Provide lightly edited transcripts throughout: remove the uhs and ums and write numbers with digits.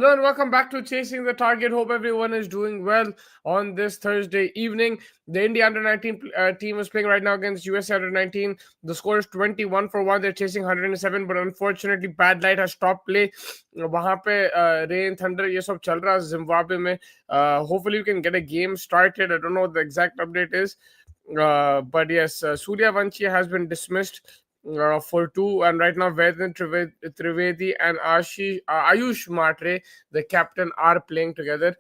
Hello and welcome back to Chasing the Target. Hope everyone is doing well on this Thursday evening. The India under 19 team is playing right now against USA under 19. The score is 21 for 1. They're chasing 107, but unfortunately, bad light has stopped play. वहाँ पे rain, thunder, ये सब चल रहा है Zimbabwe में. Hopefully, you can get a game started. I don't know what the exact update is. But yes, Surya Vanchi has been dismissed for 2, and right now Vedant Trivedi and Ayush Matre, the captain, are playing together.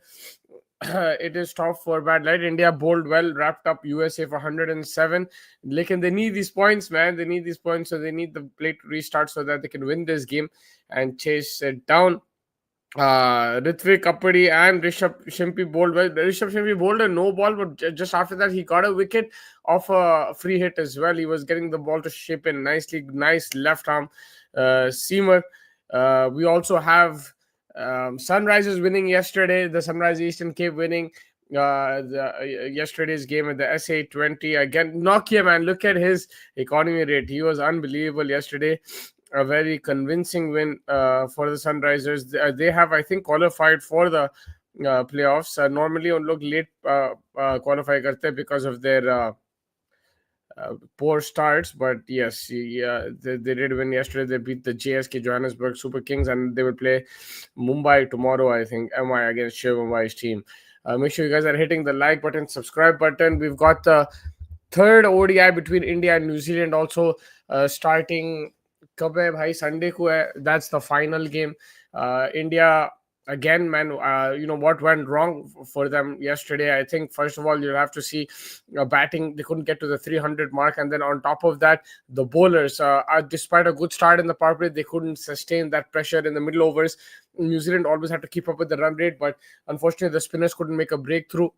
It is tough for bad light. India bowled well, wrapped up USA for 107. Lekin they need these points, man. They need these points, so they need the play to restart so that they can win this game and chase it down. Ritvik Kapadi and Rishabh Shimpi bowled well. Rishabh Shimpi bowled a no ball, but just after that he got a wicket off a free hit as well. He was getting the ball to shape in nicely. Nice left arm seamer. We also have Sunrisers winning yesterday. The Sunrise Eastern Cape winning yesterday's game at the SA20. Again, Nokia, man, look at his economy rate. He was unbelievable yesterday. A very convincing win for the Sunrisers. They have, I think, qualified for the playoffs. Normally, on look late qualify karte because of their poor starts, but yes, they did win yesterday. They beat the JSK Johannesburg Super Kings, and they will play Mumbai tomorrow, I think, MI against Shiv Mumbai's team. Make sure you guys are hitting the like button, subscribe button. We've got the third ODI between India and New Zealand also starting. कब है भाई Sunday को है. That's the final game. India again, man, what went wrong for them yesterday? I think first of all you'll have to see batting. They couldn't get to the 300 mark, and then on top of that, the bowlers, despite a good start in the power play, they couldn't sustain that pressure in the middle overs. New Zealand always had to keep up with the run rate, but unfortunately the spinners couldn't make a breakthrough.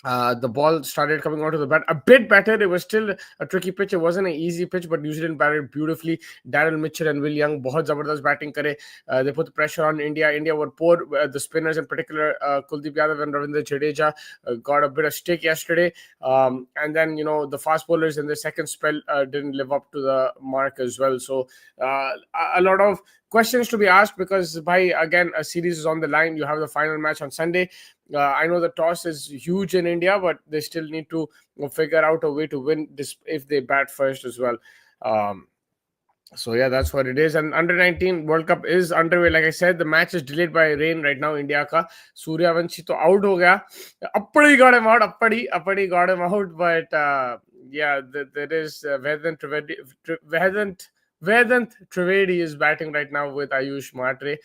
The ball started coming out of the bat a bit better. It was still a tricky pitch. It wasn't an easy pitch, but New Zealand batted beautifully. Daryl Mitchell and Will Young बहुत जबरदस्त batting करे. They put the pressure on India. India were poor. The spinners in particular, Kuldeep Yadav and Ravindra Jadeja, got a bit of stick yesterday. And then the fast bowlers in the second spell didn't live up to the mark as well. So a lot of questions to be asked because, again, a series is on the line. You have the final match on Sunday. I know the toss is huge in India, but they still need to figure out a way to win this if they bat first as well. So yeah, that's what it is. And under 19 World Cup is underway. Like I said, the match is delayed by rain right now. India ka Suryavanshi to out ho gaya. Appadi got him out. Appadi got him out. But yeah, there is Vedant Trivedi is batting right now with Ayush Matre.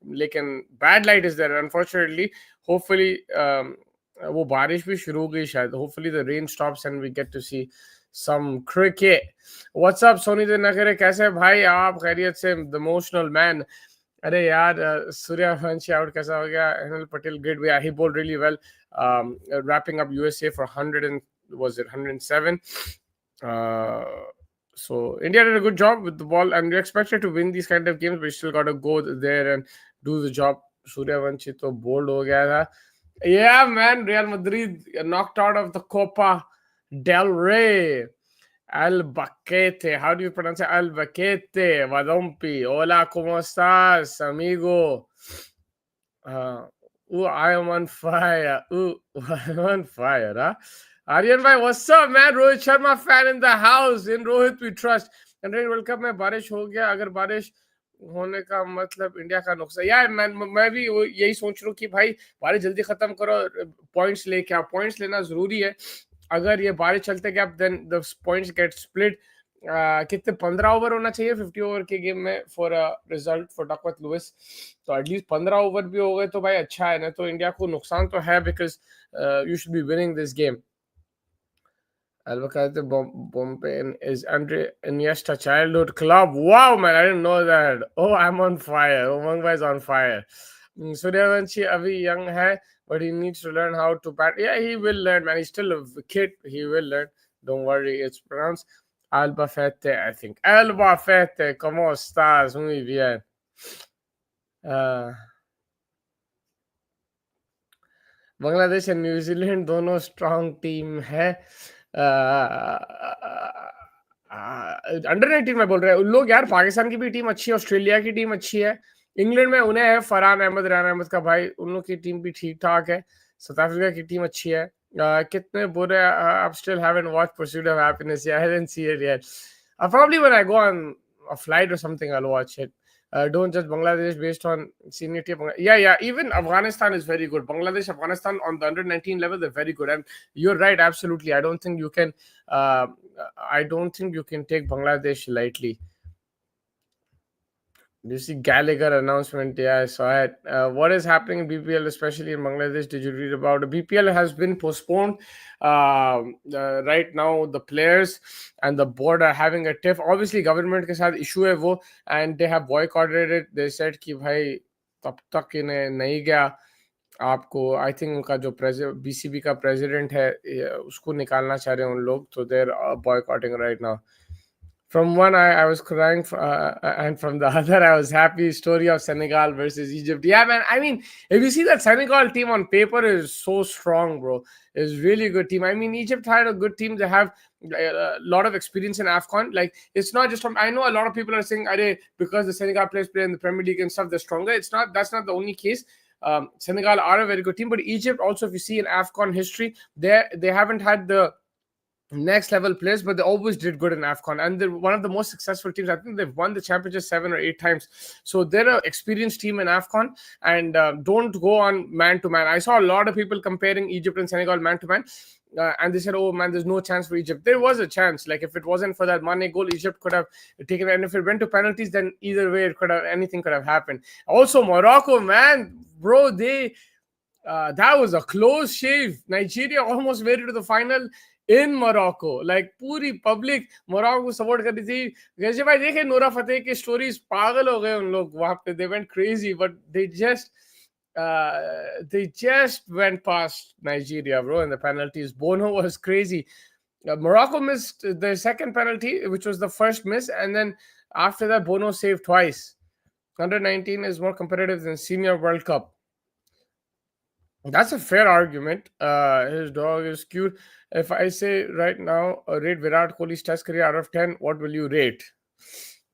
लेकिन bad light is there, unfortunately. Hopefully वो बारिश भी शुरू हो गई शायद. Hopefully the rain stops and we get to see some cricket. What's up Sony de Nagare? कैसे भाई आप? खैरियत से? The emotional man. अरे यार सूर्यवंशी आउट कैसा हो गया? Anil Patel great. Yeah, he bowled really well, wrapping up USA for 107. So India did a good job with the ball, and we expected to win these kind of games, but you still got to go there and do the job. Suryavanshi to bold ho gaya tha. Yeah, man, Real Madrid knocked out of the Copa del Rey. Albacete. How do you pronounce it? Albacete. Vadampi. Hola, ¿cómo estás, amigo? I am on fire. I'm on fire, huh? Aryan bhai, what's up, man? Rohit Sharma fan in the house. In Rohit we trust. And World Cup में बारिश हो गया. अगर बारिश होने का मतलब India का नुकसान. यार मैं भी यही सोच रहा हूँ कि भाई बारिश जल्दी खत्म करो, पॉइंट्स लेके आओ. पॉइंट्स लेना जरूरी है. अगर ये बारिश चलते गया, then the points get split. कितने 15 ओवर होना चाहिए 50 ओवर के गेम में for a result for Duckworth Louis. तो एटलीस्ट 15 ओवर भी हो गए तो भाई अच्छा है ना. तो इंडिया को नुकसान तो है because you should be winning this game. Albacete Bombe is Andre Iniesta childhood club. Wow, man, I didn't know that. Oh, I'm on fire. Umang bhai is on fire. Suryavanshi abhi young hai, but he needs to learn how to bat. Yeah, he will learn, man. He's still a kid. He will learn. Don't worry. It's pronounced Albacete, I think. Albacete, ¿cómo estás? Muy bien. Bangladesh and New Zealand दोनों strong team है. Under 19 में बोल रहे हैं उन लोग. यार पाकिस्तान की भी टीम अच्छी है, ऑस्ट्रेलिया की टीम अच्छी है. इंग्लैंड में उन्हें है फरहान अहमद, रैन अहमद का भाई, उन लोग की टीम भी ठीक ठाक है। साउथ अफ्रीका की टीम अच्छी है। कितने बुरे, I still haven't watched Pursuit of Happiness. Yeah, I didn't see it yet. Probably when I go on a flight or something, I'll watch it. Don't judge Bangladesh based on seniority of yeah, yeah. Even Afghanistan is very good. Bangladesh, Afghanistan on the under-19 level, they're very good. And you're right, absolutely. I don't think you can. I don't think you can take Bangladesh lightly. You see Gallagher announcement? Yeah, I saw it. What is happening in BPL, especially in Bangladesh? Did you read about it? BPL has been postponed. Right now, the players and the board are having a tiff. Obviously, government के साथ issue है वो, and they have boycotted it. They said कि भाई तब तक इन्हें नहीं गया आपको, आई थिंक उनका जो बीसीबी का प्रेसिडेंट है उसको निकालना चाह रहे हैं उन लोग, तो there boycotting right now. From one, I was crying, and from the other, I was happy. Story of Senegal versus Egypt. Yeah, man. I mean, if you see that Senegal team on paper is so strong, bro. It's really good team. I mean, Egypt had a good team. They have a lot of experience in AFCON. Like, it's not just from. I know a lot of people are saying, "Are because the Senegal players play in the Premier League and stuff, they're stronger." It's not. That's not the only case. Senegal are a very good team, but Egypt also, if you see in AFCON history, they haven't had the next level players, but they always did good in AFCON, and they're one of the most successful teams. I think they've won the championship 7 or 8 times. So they're an experienced team in AFCON, and don't go on man to man. I saw a lot of people comparing Egypt and Senegal man to man. And they said, "Oh man, there's no chance for Egypt." There was a chance. Like if it wasn't for that Mane goal, Egypt could have taken it. And if it went to penalties, then either way, anything could have happened. Also, Morocco, man, bro, that was a close shave. Nigeria almost made it to the final in Morocco. Like पूरी public Morocco को support कर रही थी. जैसे भाई देखे नूरा फतेह की स्टोरीज, पागल हो गए उन लोग वहां पे. They went crazy, but they just went past Nigeria, bro, in the penalties. Bono was crazy. Morocco missed the second penalty, which was the first miss, and then after that, Bono saved twice. Under 19 is more competitive than Senior World Cup. That's a fair argument. His dog is cute. If I say right now, rate Virat Kohli's test career out of 10, what will you rate?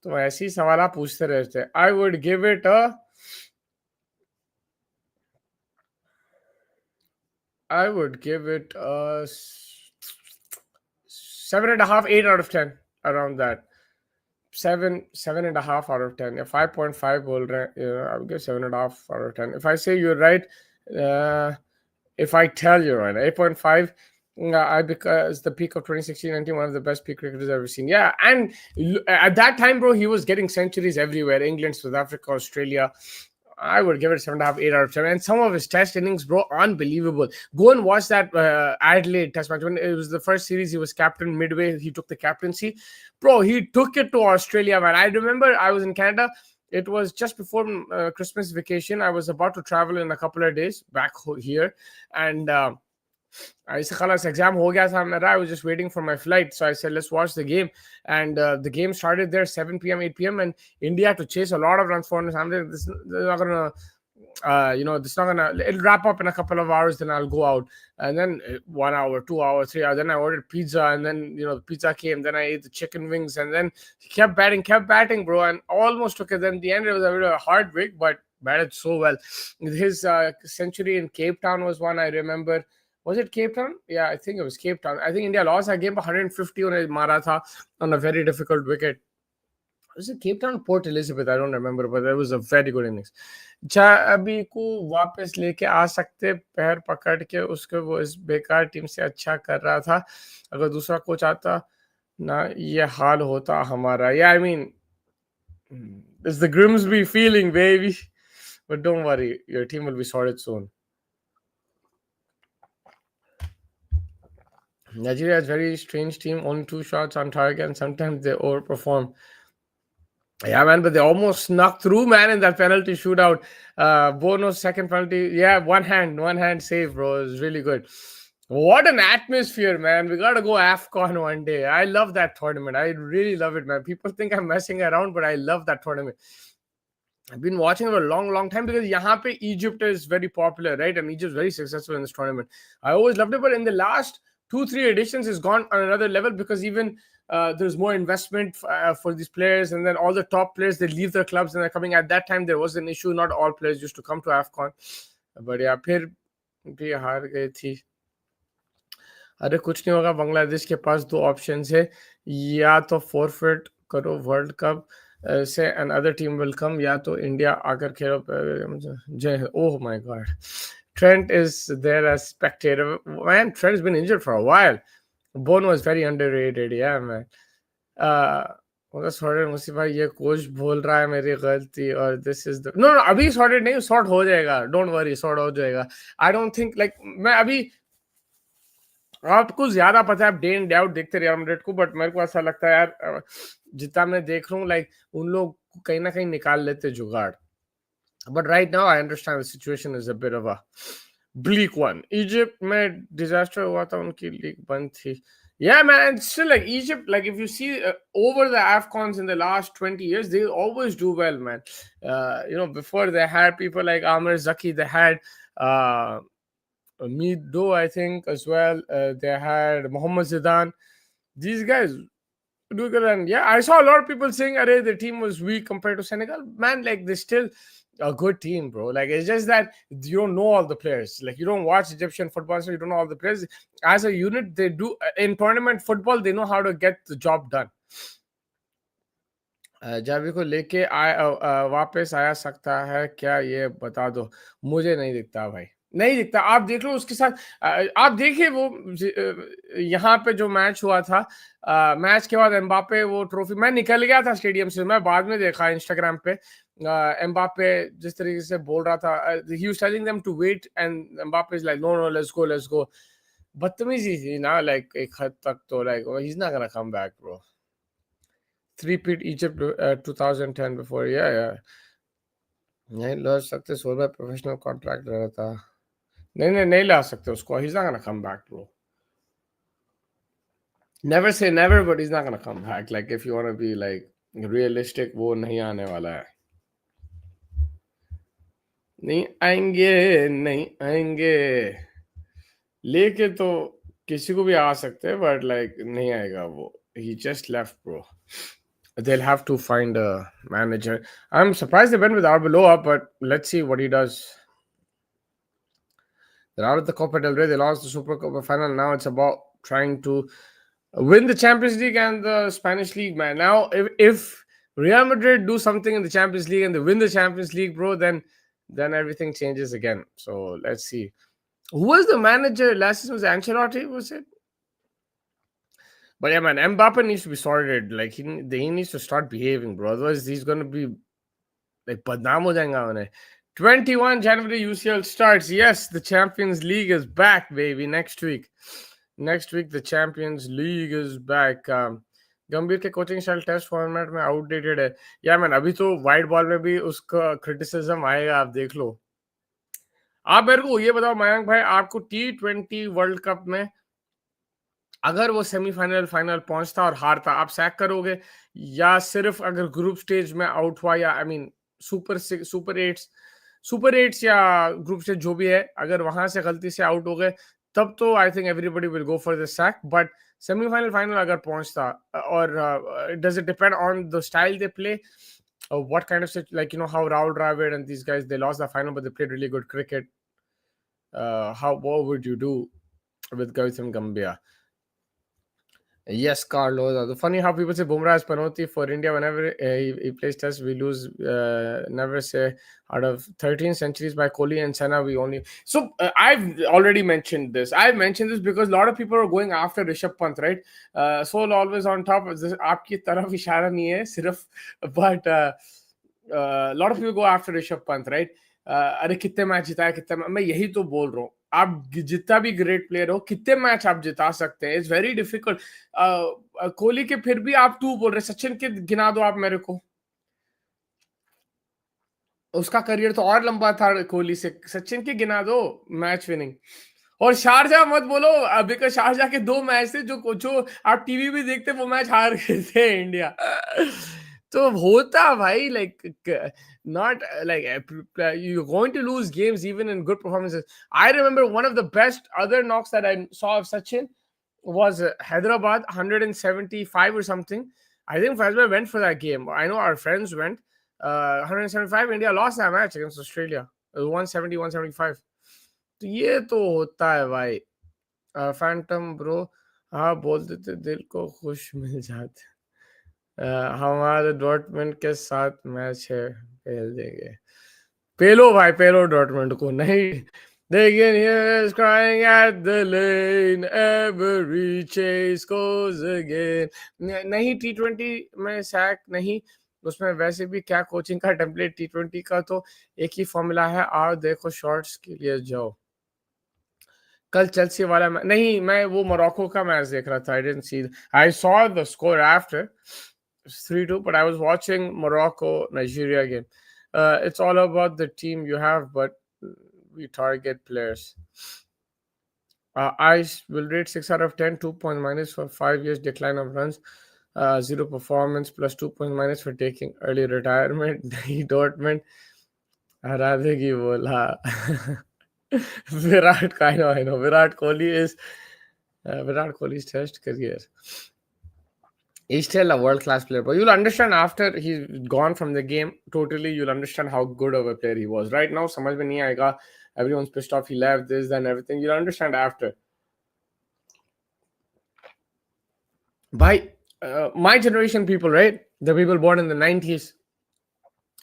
तो ऐसी सवाल आप पूछते रहते हैं. I would give it a 7.5, 8 out of 10, around that. 7.5 out of 10. Yeah, 5.5 बोल रहे हैं. I would give 7.5 out of 10. If I say you're right, if I tell you right, 8.5. Because the peak of 2016-19, one of the best peak cricketers I've ever seen. Yeah, and at that time, bro, he was getting centuries everywhere. England, South Africa, Australia. I would give it 7.5, 8 out of 10. And some of his test innings, bro, unbelievable. Go and watch that Adelaide test match. When it was the first series, he was captain midway. He took the captaincy. Bro, he took it to Australia, man. I remember I was in Canada. It was just before Christmas vacation. I was about to travel in a couple of days back here. And I said, exam ho gaya tha mera. I was just waiting for my flight. So I said, let's watch the game. And the game started there 7 p.m., 8 p.m. And India had to chase a lot of runs for us. This is not going to, it'll wrap up in a couple of hours. Then I'll go out. And then 1 hour, 2 hours, 3 hours. Then I ordered pizza. And then, the pizza came. Then I ate the chicken wings. And then he kept batting, bro. And almost took it. Then the end, it was a bit of a hard break, but batted so well. His century in Cape Town was one I remember. Was it Cape Town? Yeah, I think it was Cape Town. I think India lost that game 150 on a Maratha on a very difficult wicket. Was it Cape Town? Port Elizabeth? I don't remember, but that was a very good innings. अभी को वापस लेके आ सकते, पैर पकड़ के उसको, वो इस बेकार टीम से अच्छा कर रहा था. अगर दूसरा कोच आता ना, ये हाल होता हमारा. Yeah, I mean, it's the Grimsby feeling, baby. But don't worry, your team will be sorted soon. Nigeria has a very strange team, only 2 shots on target, and sometimes they overperform. Yeah, man, but they almost snuck through, man, in that penalty shootout. Bono's second penalty, yeah, one hand save, bro. It was really good. What an atmosphere, man. We got to go AFCON one day. I love that tournament. I really love it, man. People think I'm messing around, but I love that tournament. I've been watching it for a long, long time because यहाँ पे Egypt is very popular, right? And Egypt is very successful in this tournament. I always loved it, but in the last 2-3 editions, it's gone on another level because even there's more investment for these players, and then all the top players, they leave their clubs and they're coming. At that time there was an issue, not all players used to come to AFCON, but yeah, फिर भी हार गई थी. अरे कुछ नहीं होगा, बांग्लादेश के पास दो ऑप्शन है, या तो फॉरफिट करो वर्ल्ड कप से and other team will come, या तो इंडिया आकर खेलो. जय, oh my God, Trent is there as spectator. Man, Trent's been injured for a while. Bono was very underrated. Yeah, man. सॉर्टेड मुसी भाई, ये कोच बोल रहा है मेरी गलती, और this is the no no, अभी सॉर्टेड नहीं, सॉर्ट हो जाएगा, डोंट वरी, सॉर्ट हो जाएगा. आई डोंट थिंक लाइक, मैं अभी, आपको ज्यादा पता है, आप डे इन डे आउट देखते रियल मैड्रिड को, बट मेरे को ऐसा लगता है यार, जितना मैं देख रहा हूँ, लाइक उन लोग कहीं ना कहीं निकाल लेते जुगाड़. But right now I understand the situation is a bit of a bleak one. Egypt में disaster हुआ था, उनकी लीग बंद थी. Yeah, man, and still like Egypt, like if you see over the AFCONs in the last 20 years, they always do well, man. Before they had people like Amr Zaki, they had Mido, I think, as well. They had Mohammad Zidane. These guys do good, and yeah, I saw a lot of people saying, "Arey, the team was weak compared to Senegal." Man, like they're still a good team, bro. Like it's just that you don't know all the players. Like you don't watch Egyptian football, so you don't know all the players. As a unit, they do in tournament football. They know how to get the job done. Xavi को लेके वापस आया सकता है क्या, ये बता दो. मुझे नहीं दिखता भाई, नहीं दिखता. आप देख लो उसके साथ, आप देखिए वो यहाँ पे जो मैच हुआ था, मैच के बाद एम्बापे वो ट्रॉफी, मैं निकल गया था स्टेडियम से, मैं बाद में देखा इंस्टाग्राम पे, एम्बापे जिस तरीके से बोल रहा था, he was telling them to wait, and Mbappe is like no no let's go. बदतमीजी थी ना, लाइक एक हद तक तो, like he is not gonna come back bro. Three-peat Egypt 2010 before, yeah. नहीं ला सकते, 16 प्रोफेशनल कॉन्ट्रैक्ट रहा था. नहीं ला सकते उसको. He's not gonna come back, bro. Never say never, but he's not gonna come back. Like if you want to be like realistic, वो नहीं आने वाला है. नहीं आएंगे लेके तो किसी को भी आ सकते हैं, but like नहीं आएगा वो. He just left, bro. They'll have to find a manager. I'm surprised they went with Arbeloa, but let's see what he does. They're out of the Copa del Rey. They lost the Super Copa final. Now it's about trying to win the Champions League and the Spanish League, man. Now, if Real Madrid do something in the Champions League and they win the Champions League, bro, then everything changes again. So let's see. Who was the manager last season? Was it Ancelotti? Was it? But yeah, man, Mbappe needs to be sorted. Like he needs to start behaving, bro. Otherwise, he's gonna be like badnaam ho jayega unhe. 21 January UCL starts. Yes, the Champions League is back, baby. Next week, the Champions League is back. गंभीर के coaching style test format में outdated है. या man, अभी तो white ball में भी उसका क्रिटिसिज्म आएगा, आप देख लो. आप मेरे को ये बताओ मयंक भाई, आपको T20 वर्ल्ड कप में अगर वो सेमीफाइनल फाइनल पहुंचता और हारता, आप सैक करोगे, या सिर्फ अगर ग्रुप स्टेज में आउट हुआ, या आई मीन सुपर एट्स या ग्रुप स्टेज जो भी है, अगर वहां से गलती से आउट हो गए, तब तो I think everybody will go for the sack. But semifinal final अगर पहुंचता, और does it depend on the style they play, what kind of, like, how Raul Dravid and these guys, they lost the final but they played really good cricket. What would you do with Gautam Gambhir? Yes, Carlos. Funny how people say Bumrah is penalty for India whenever he plays test, we lose. Never say out of 13 centuries by Kohli and Sena, we only. So I've already mentioned this. I've mentioned this because a lot of people are going after Rishabh Pant, right? Soul always on top. Aapki taraf ishara nahi hai, sirf. But a lot of people go after Rishabh Pant, right? अरे कितने match जिताया, मैं यही तो बोल रहा हूँ. आप जितना भी ग्रेट प्लेयर हो, कितने मैच आप जिता सकते हैं, इट्स वेरी डिफिकल्ट. कोहली के फिर भी आप तू बोल रहे, सचिन के गिना दो आप मेरे को. उसका करियर तो और लंबा था कोहली से. सचिन के गिना दो मैच विनिंग. और शारजा मत बोलो, बिकॉज शारजा के 2 मैच थे जो आप टीवी भी देखते, वो मैच हार गए थे इंडिया. तो होता भाई, like not like you're going to lose games even in good performances. I remember one of the best other knocks that I saw of Sachin was Hyderabad 175 or something. I think Fazbear went for that game. I know our friends went. 175, India lost that match against Australia. It was 170, 175. तो ये तो होता है भाई. Phantom bro, हाँ बोल देते दिल को खुश मिल जाते. हमारे डॉर्टमेंट के साथ मैच है, खेल देंगे. पेलो भाई, पेलो डॉर्टमेंट को नहीं. They can hear us crying at the lane. Every chase goes again. नहीं, T20 में सैक नहीं. उसमें वैसे भी क्या कोचिंग का टेम्पलेट, T20 का तो एक ही फॉर्मूला है, आओ देखो शॉर्ट्स के लिए जाओ. कल चेल्सी वाला नहीं, मैं वो मोरक्को का मैच देख रहा था. I didn't see, I saw the score after 3-2, but I was watching Morocco Nigeria game. It's all about the team you have, but we target players. I will rate 6 out of 10, 2 point minus for 5 years decline of runs, 0 performance plus 2 point minus for taking early retirement. Dortmund हरा देगी बोला. Virat, I know. Virat Kohli's test career. He's still a world-class player, but you'll understand after he's gone from the game totally. You'll understand how good of a player he was. Right now, समझ में नहीं आएगा. Everyone's pissed off. He left this and everything. You'll understand after. By my generation people, right? The people born in the 90s,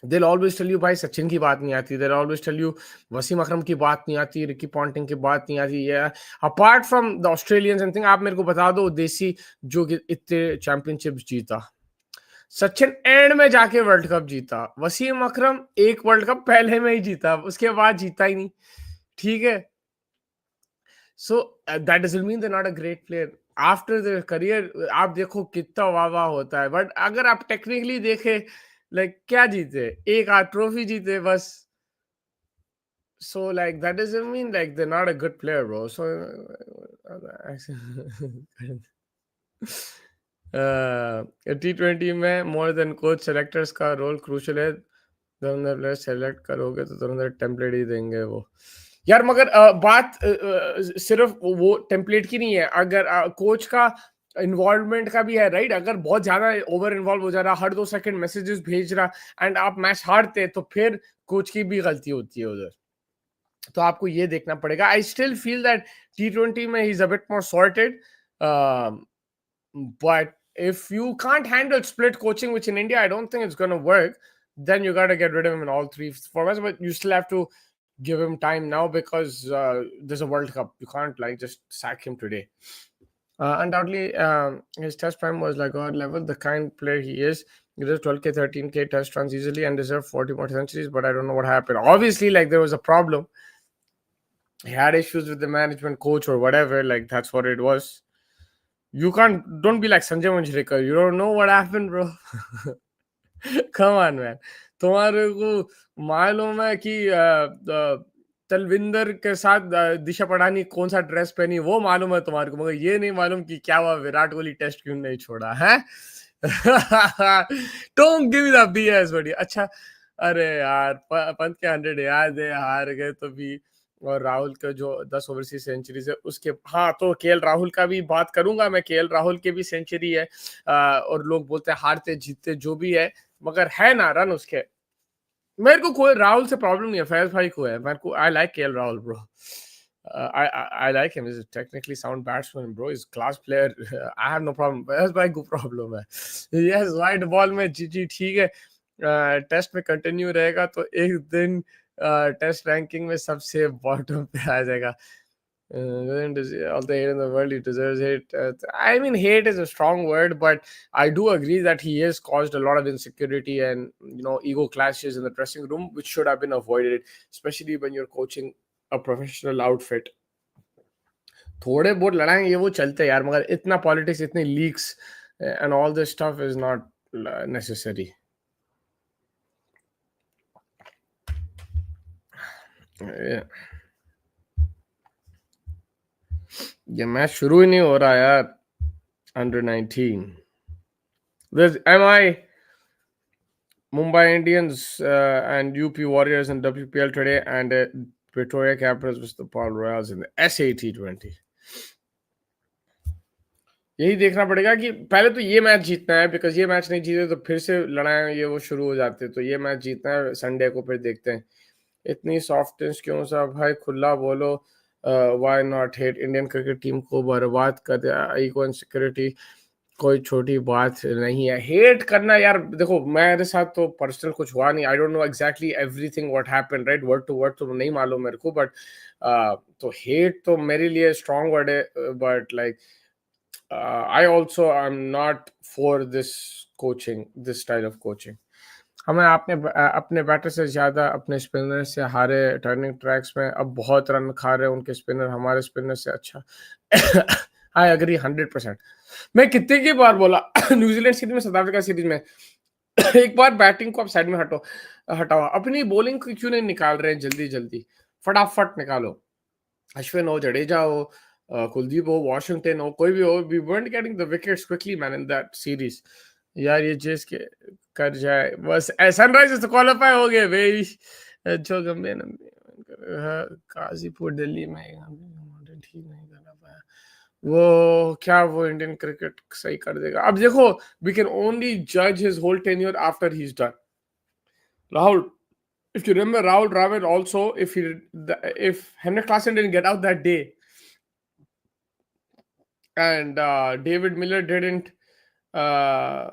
they'll always tell you भाई सचिन की बात नहीं आती. They'll always tell you Wasim अकरम की बात नहीं आती, रिकी पॉन्टिंग की बात नहीं आती. Yeah. Apart from the Australians and thing, आप मेरे को बता दो देसी जो कि इतने चैंपियनशिप्स जीता. सचिन एंड में जाके वर्ल्ड कप जीता. वसीम अकरम एक वर्ल्ड कप पहले में ही जीता, उसके बाद जीता ही नहीं. ठीक है. So that doesn't mean they not a great player. After the career आप देखो कितना वाह वाह होता है, बट अगर आप टेक्निकली देखे लाइक क्या जीते, एक आध ट्रॉफी जीते बस. So like that doesn't mean like they're not a good player, bro. So T20 में मोर देन कोच सेलेक्टर्स का रोल क्रूशल है. प्लेयर सेलेक्ट करोगे तो तुरंत टेम्पलेट ही देंगे वो. यार मगर बात सिर्फ वो टेम्पलेट की नहीं है, अगर कोच का इन्वॉल्वमेंट का भी है, राइट. अगर बहुत ज्यादा ओवर इन्वॉल्व हो जा रहा, हर 2 सेकंड मैसेजेस भेज रहा एंड आप मैच हारते, तो फिर कोच की भी गलती होती है उधर. तो आपको ये देखना पड़ेगा. I still feel that T20 में ही is a bit more sorted, but if you can't handle split coaching, which in India I don't think it's going to work, then you got to get rid of him in all three formats. But you still have to give him time now because there's a World Cup. You can't like just sack him today. Undoubtedly, his test prime was like God level, the kind player he is. He does 12K, 13K test runs easily and deserved 40 more centuries, but I don't know what happened. Obviously, like there was a problem. He had issues with the management coach or whatever. Like that's what it was. You don't be like Sanjay Manjrekar. You don't know what happened, bro. Come on, man. तुम्हारे को मालूम है कि तलविंदर के साथ दिशा पटानी कौन सा dress पहनी, वो मालूम है तुम्हारे को, मगर ये नहीं मालूम कि क्या हुआ, विराट कोहली टेस्ट क्यों नहीं छोड़ा है. Don't give me the BS buddy. अच्छा, अरे यार पंत के 100 याद है, हार गए तो भी. और राहुल का जो 10 ओवरसीज सेंचुरीज है उसके, हाँ तो केएल राहुल का भी बात करूंगा मैं. केएल राहुल के भी सेंचुरी है, और लोग बोलते हैं हारते जीतते जो भी है, मगर है ना रन उसके. मेरे को कोई राहुल से प्रॉब्लम नहीं है, फैज भाई को है. मेरे को I like KL Rahul bro. I like him. He's a technically sound batsman, bro. He's a class player. I have no problem. Faiz भाई को प्रॉब्लम है. Yes, वाइड बॉल में जी ठीक है. टेस्ट में कंटिन्यू रहेगा तो एक दिन टेस्ट रैंकिंग में सबसे बॉटम पे आ जाएगा. All the hate in the world, he deserves hate. I mean, hate is a strong word, but I do agree that he has caused a lot of insecurity and ego clashes in the dressing room, which should have been avoided, especially when you're coaching a professional outfit. थोड़े बहुत लड़ाई ये वो चलते यार, मगर इतना politics, इतने leaks and all this stuff is not necessary. Yeah. ये मैच शुरू ही नहीं हो रहा यार. Under 19. There's MI, Mumbai Indians and UP Warriors in WPL today, and Pretoria Capitals with the Paul Royals in the SA T20. यही देखना पड़ेगा कि पहले तो ये मैच जीतना है, बिकॉज़ ये मैच नहीं जीते तो फिर से लड़ाई ये वो शुरू हो जाते हैं। तो ये मैच जीतना है, संडे को फिर देखते हैं। इतनी सॉफ्टनेस क्यों साहब भाई, खुला बोलो। Why not hate Indian cricket team को बर्बाद कर दिया, इको इनसिक्योरिटी कोई छोटी बात नहीं है। हेट करना यार, देखो मेरे साथ तो पर्सनल कुछ हुआ नहीं, I don't know exactly everything what happened right, word to word तो नहीं मालूम मेरे को, बट तो हेट तो मेरे लिए स्ट्रॉन्ग वर्ड है, but like I also I am not for this coaching, this style of coaching. हमें अपने बैटर से ज्यादा अपने स्पिनर से हारे टर्निंग ट्रैक्स में, अब बहुत रन खा रहे हैं उनके स्पिनर हमारे स्पिनर से अच्छा। I agree 100%। मैं कितने की बार बोला न्यूजीलैंड सीरीज में, साउथ अफ्रीका सीरीज में, एक बार बैटिंग को आप साइड में हटाओ, अपनी बॉलिंग को क्यों नहीं निकाल रहे हैं जल्दी जल्दी, फटाफट निकालो। अश्विन हो, जडेजा हो, कुलदीप हो, वॉशिंगटन हो, कोई भी हो, we weren't getting the wickets quickly man in that series। यार ये चीज के कर जाए बस। सनराइजर्स तो क्वालिफाई हो गए भाई। जो गंभीर काजीपुर दिल्ली में ठीक नहीं कर पाया, वो क्या वो इंडियन क्रिकेट सही कर देगा। अब देखो, वी कैन ओनली जज his whole tenure after he is done. Rahul, if you remember Rahul Dravid also, if Henrik Klassen didn't get out that day, and David Miller didn't uh,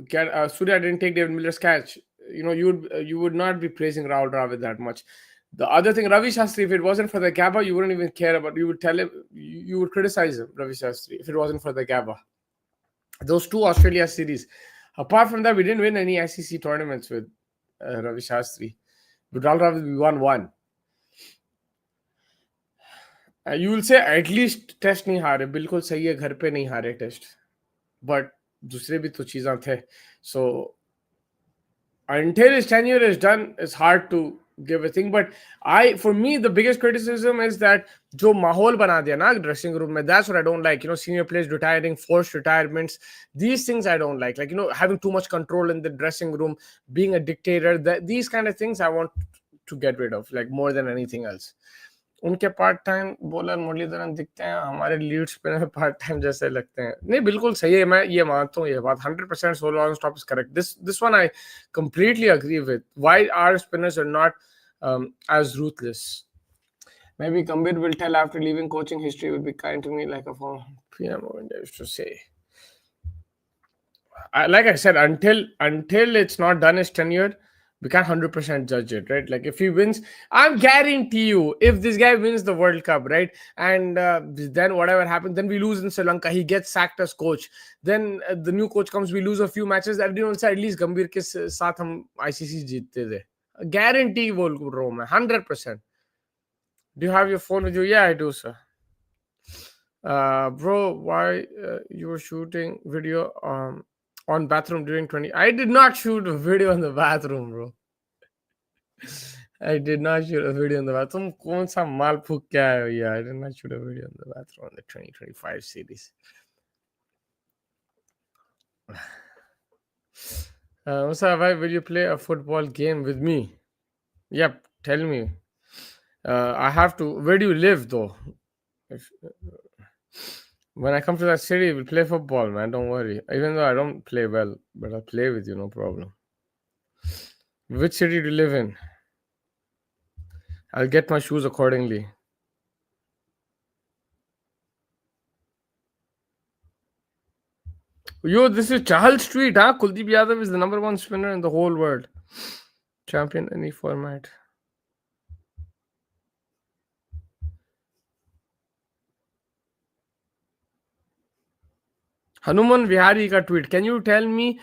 get Surya didn't take David Miller's catch, you would not be praising Rahul Dravid that much. The other thing, Ravi Shastri, if it wasn't for the Gabba, you wouldn't even care about. You would tell him, you would criticize him, Ravi Shastri, if it wasn't for the Gabba. Those two Australia series. Apart from that, we didn't win any ICC tournaments with Ravi Shastri. With Rahul Dravid, we won one. You will say at least test नहीं हारे, बिल्कुल सही है, घर पे नहीं हारे test, but दूसरे भी तो चीज़ें थे। सो until his tenure is done, it's hard to give a thing. But for me, the biggest criticism is that जो माहौल बना दिया ना ड्रेसिंग रूम में, that's what I don't like. Senior players retiring, forced retirements, these things I don't like. Having too much control in the dressing room, being a dictator, these kind of things I want to get rid of, like more than anything else. उनके part time bowler Muraleedharan दिखते हैं, हमारे lead spinner part time जैसे लगते हैं। नहीं, बिल्कुल सही है, मैं ये मानता हूँ, ये बात 100% solo on stop is correct. This one I completely agree with. Why our spinners are not as ruthless? Maybe Gambhir will tell after leaving coaching, history will be kind to me like a former PM of India used to say. Like I said, until it's not done his tenure, we can't 100% judge it, right? Like if he wins, I'm guarantee you, if this guy wins the World Cup, right, and then whatever happens, then we lose in Sri Lanka, he gets sacked as coach, then the new coach comes, we lose a few matches, everyone will say at least Gambhir ke saath hum ICC jeette the, guarantee बोल रहा हूं मैं 100%। Do you have your phone with you? Yeah, I do, sir. Bro, why you were shooting video on bathroom during 20? I did not shoot a video in the bathroom, bro. I did not shoot a video in the bathroom. कौन सा माल फूक क्या है भैया? I did not shoot a video in the bathroom on the 2025 series. Musa, why will you play a football game with me? Yep, tell me. I have to. Where do you live, though? When I come to that city, we'll play football, man. Don't worry. Even though I don't play well, but I'll play with you, no problem. Which city do you live in? I'll get my shoes accordingly. Yo, this is Chahal Street, huh? Kuldeep Yadav is the #1 spinner in the whole world. Champion any format. Hanuman Vihari ka tweet. Can you tell me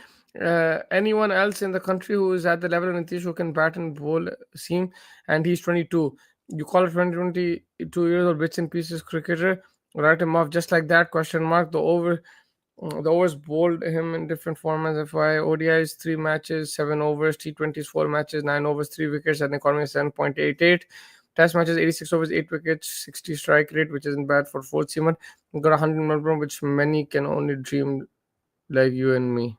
anyone else in the country who is at the level of Nitish who can bat and bowl seam? And he's 22. You call it 22 years old bits and pieces cricketer. Write him off just like that? Question mark. The overs bowled him in different formats. FY ODIs 3 matches, 7 overs. T20s 4 matches, 9 overs, 3 wickets, and economy 7.88. Test matches 86 overs, 8 wickets, 60 strike rate, which isn't bad for fourth seaman. Got 100 Melbourne, which many can only dream like you and me.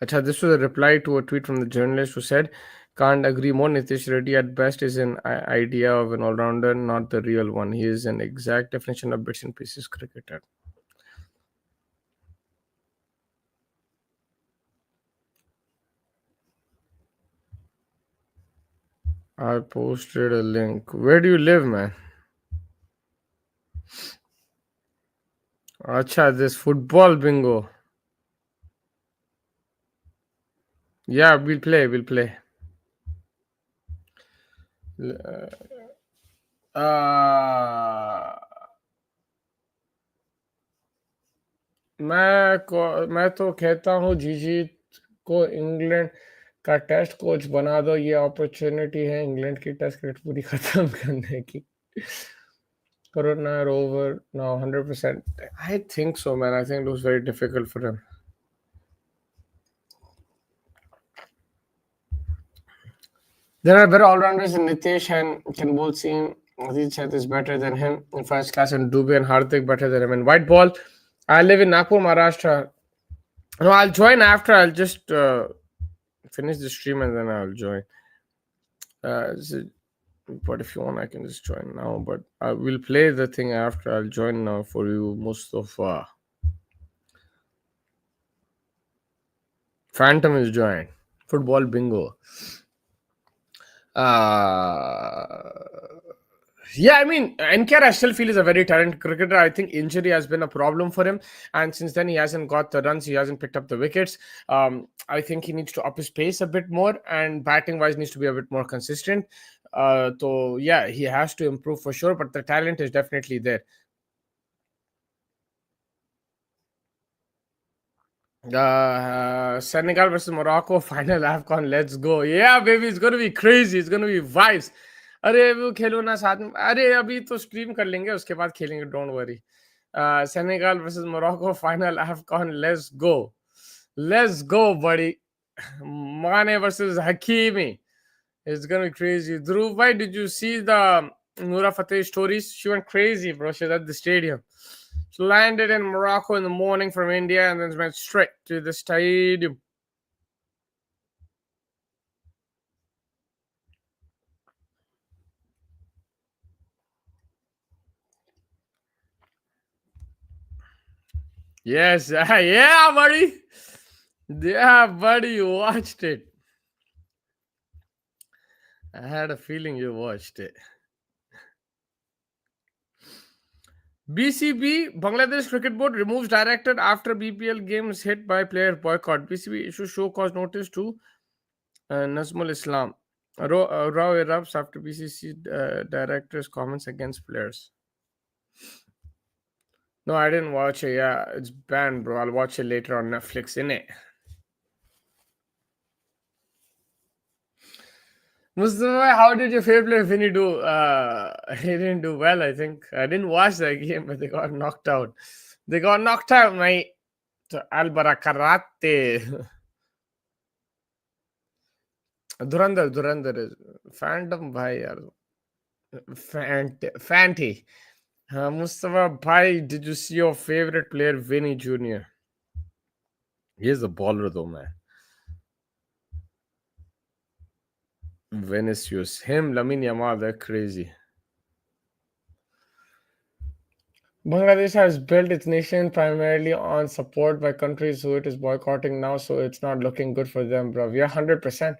Achha, this was a reply to a tweet from the journalist who said, Can't agree more. Nitish Reddy at best is an idea of an all-rounder, not the real one. He is an exact definition of bits and pieces cricketer. I posted a link. Where do you live, man? Acha, this football bingo. Yeah, we'll play. We'll play. Uh, मैं तो कहता हूँ जीजी को England का test coach बना दो. ये अपॉर्चुनिटी है इंग्लैंड की टेस्ट क्रिकेट पूरी खत्म करने की. Corona are over now 100%. I think so, man. I think it was very difficult for him. There are better all-rounders than Nitesh and can both seem Adit Chet is better than him in first class, and Dubey and Hardik better than him in white ball. I live in Nagpur, Maharashtra. No, I'll join after. I'll just finish the stream and then I'll join. But if you want, I can just join now. But I will play the thing after. I'll join now for you, Mustafa. Phantom is joined. Football bingo. Yeah, I mean, NKR I still feel is a very talented cricketer. I think injury has been a problem for him, and since then he hasn't got the runs, he hasn't picked up the wickets. I think he needs to up his pace a bit more, and batting wise needs to be a bit more consistent. So yeah, he has to improve for sure, but the talent is definitely there. Senegal versus Morocco final AFCON. Let's go. Yeah, baby, it's gonna be crazy. It's gonna be vibes. अरे वो खेलो ना साथ में. अरे अभी तो stream कर लेंगे उसके बाद खेलेंगे. Don't worry. Senegal versus Morocco final AFCON. Let's go, buddy. Mane versus Hakimi. It's gonna be crazy. Dhruv, why did you see the Noura Fateh stories? She went crazy, bro. She was at the stadium. She landed in Morocco in the morning from India and then went straight to the stadium. Yes, yeah, buddy. Yeah, buddy, you watched it. I had a feeling you watched it. BCB, Bangladesh Cricket Board removes director after BPL games hit by player boycott. BCB issues show cause notice to Nazmul Islam. Rao erupts after BCC director's comments against players. No, I didn't watch it. Yeah, it's banned, bro. I'll watch it later on Netflix, innit? Mustafa, how did your favorite player Vinny do? He didn't do well, I think. I didn't watch that game, but they got knocked out. They got knocked out, mate. Al Barakarate. Durandar is Phantom Bhai. Fanty. Mustafa Bhai, did you see your favorite player, Vinny Jr.? He is a baller, though, man. Vinicius. Him, Lamine Yamal, they're crazy. Bangladesh has built its nation primarily on support by countries who it is boycotting now, so it's not looking good for them, bro. Yeah, 100%.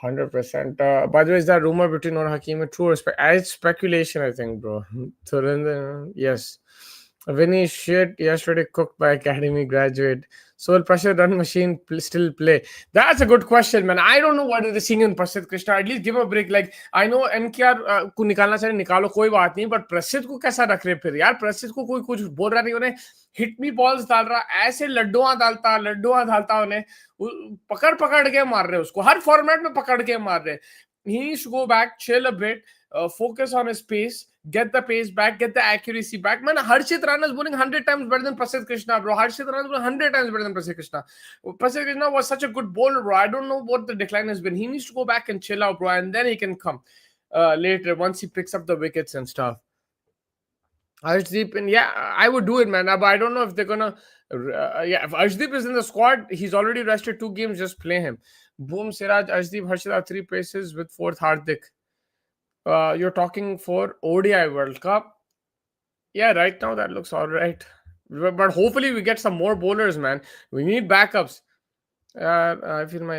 100%. By the way, is that rumor between Noor Hakim and true or it's speculation, I think, bro. Yes. Vinny shit yesterday cooked by academy graduate. So will pressure run machine still play? That's a good question, man. I don't know what they're seeing in Prasidh Krishna. At least give him a break. Like I know NKR को निकालना चाहिए निकालो कोई बात नहीं but प्रसिद्ध को कैसा रख रहे फिर यार प्रसिद्ध को कोई कुछ बोल रहा नहीं उन्हें हिट मी बॉल्स डाल रहा ऐसे लड्डुआ डालता उन्हें पकड़ पकड़ के मार रहे उसको हर फॉर्मेट में पकड़ के मार रहे he needs to go back, chill a bit, focus on his pace, get the pace back, get the accuracy back. Man, Harshit Rana is bowling 100 times better than Prasidh Krishna, bro. Harshit Rana is bowling 100 times better than Prasidh Krishna. Prasidh Krishna was such a good bowler, bro. I don't know what the decline has been. He needs to go back and chill out, bro, and then he can come later once he picks up the wickets and stuff. Arshdeep, and yeah, I would do it, man. But I don't know if they're gonna. Yeah, if Arshdeep is in the squad, he's already rested 2 games. Just play him. Boom, Siraj, Ashdeep, Harshada, three paces with fourth Hardik. You're talking for ODI World Cup. Yeah, right now that looks all right. But hopefully we get some more bowlers, man. We need backups. I feel my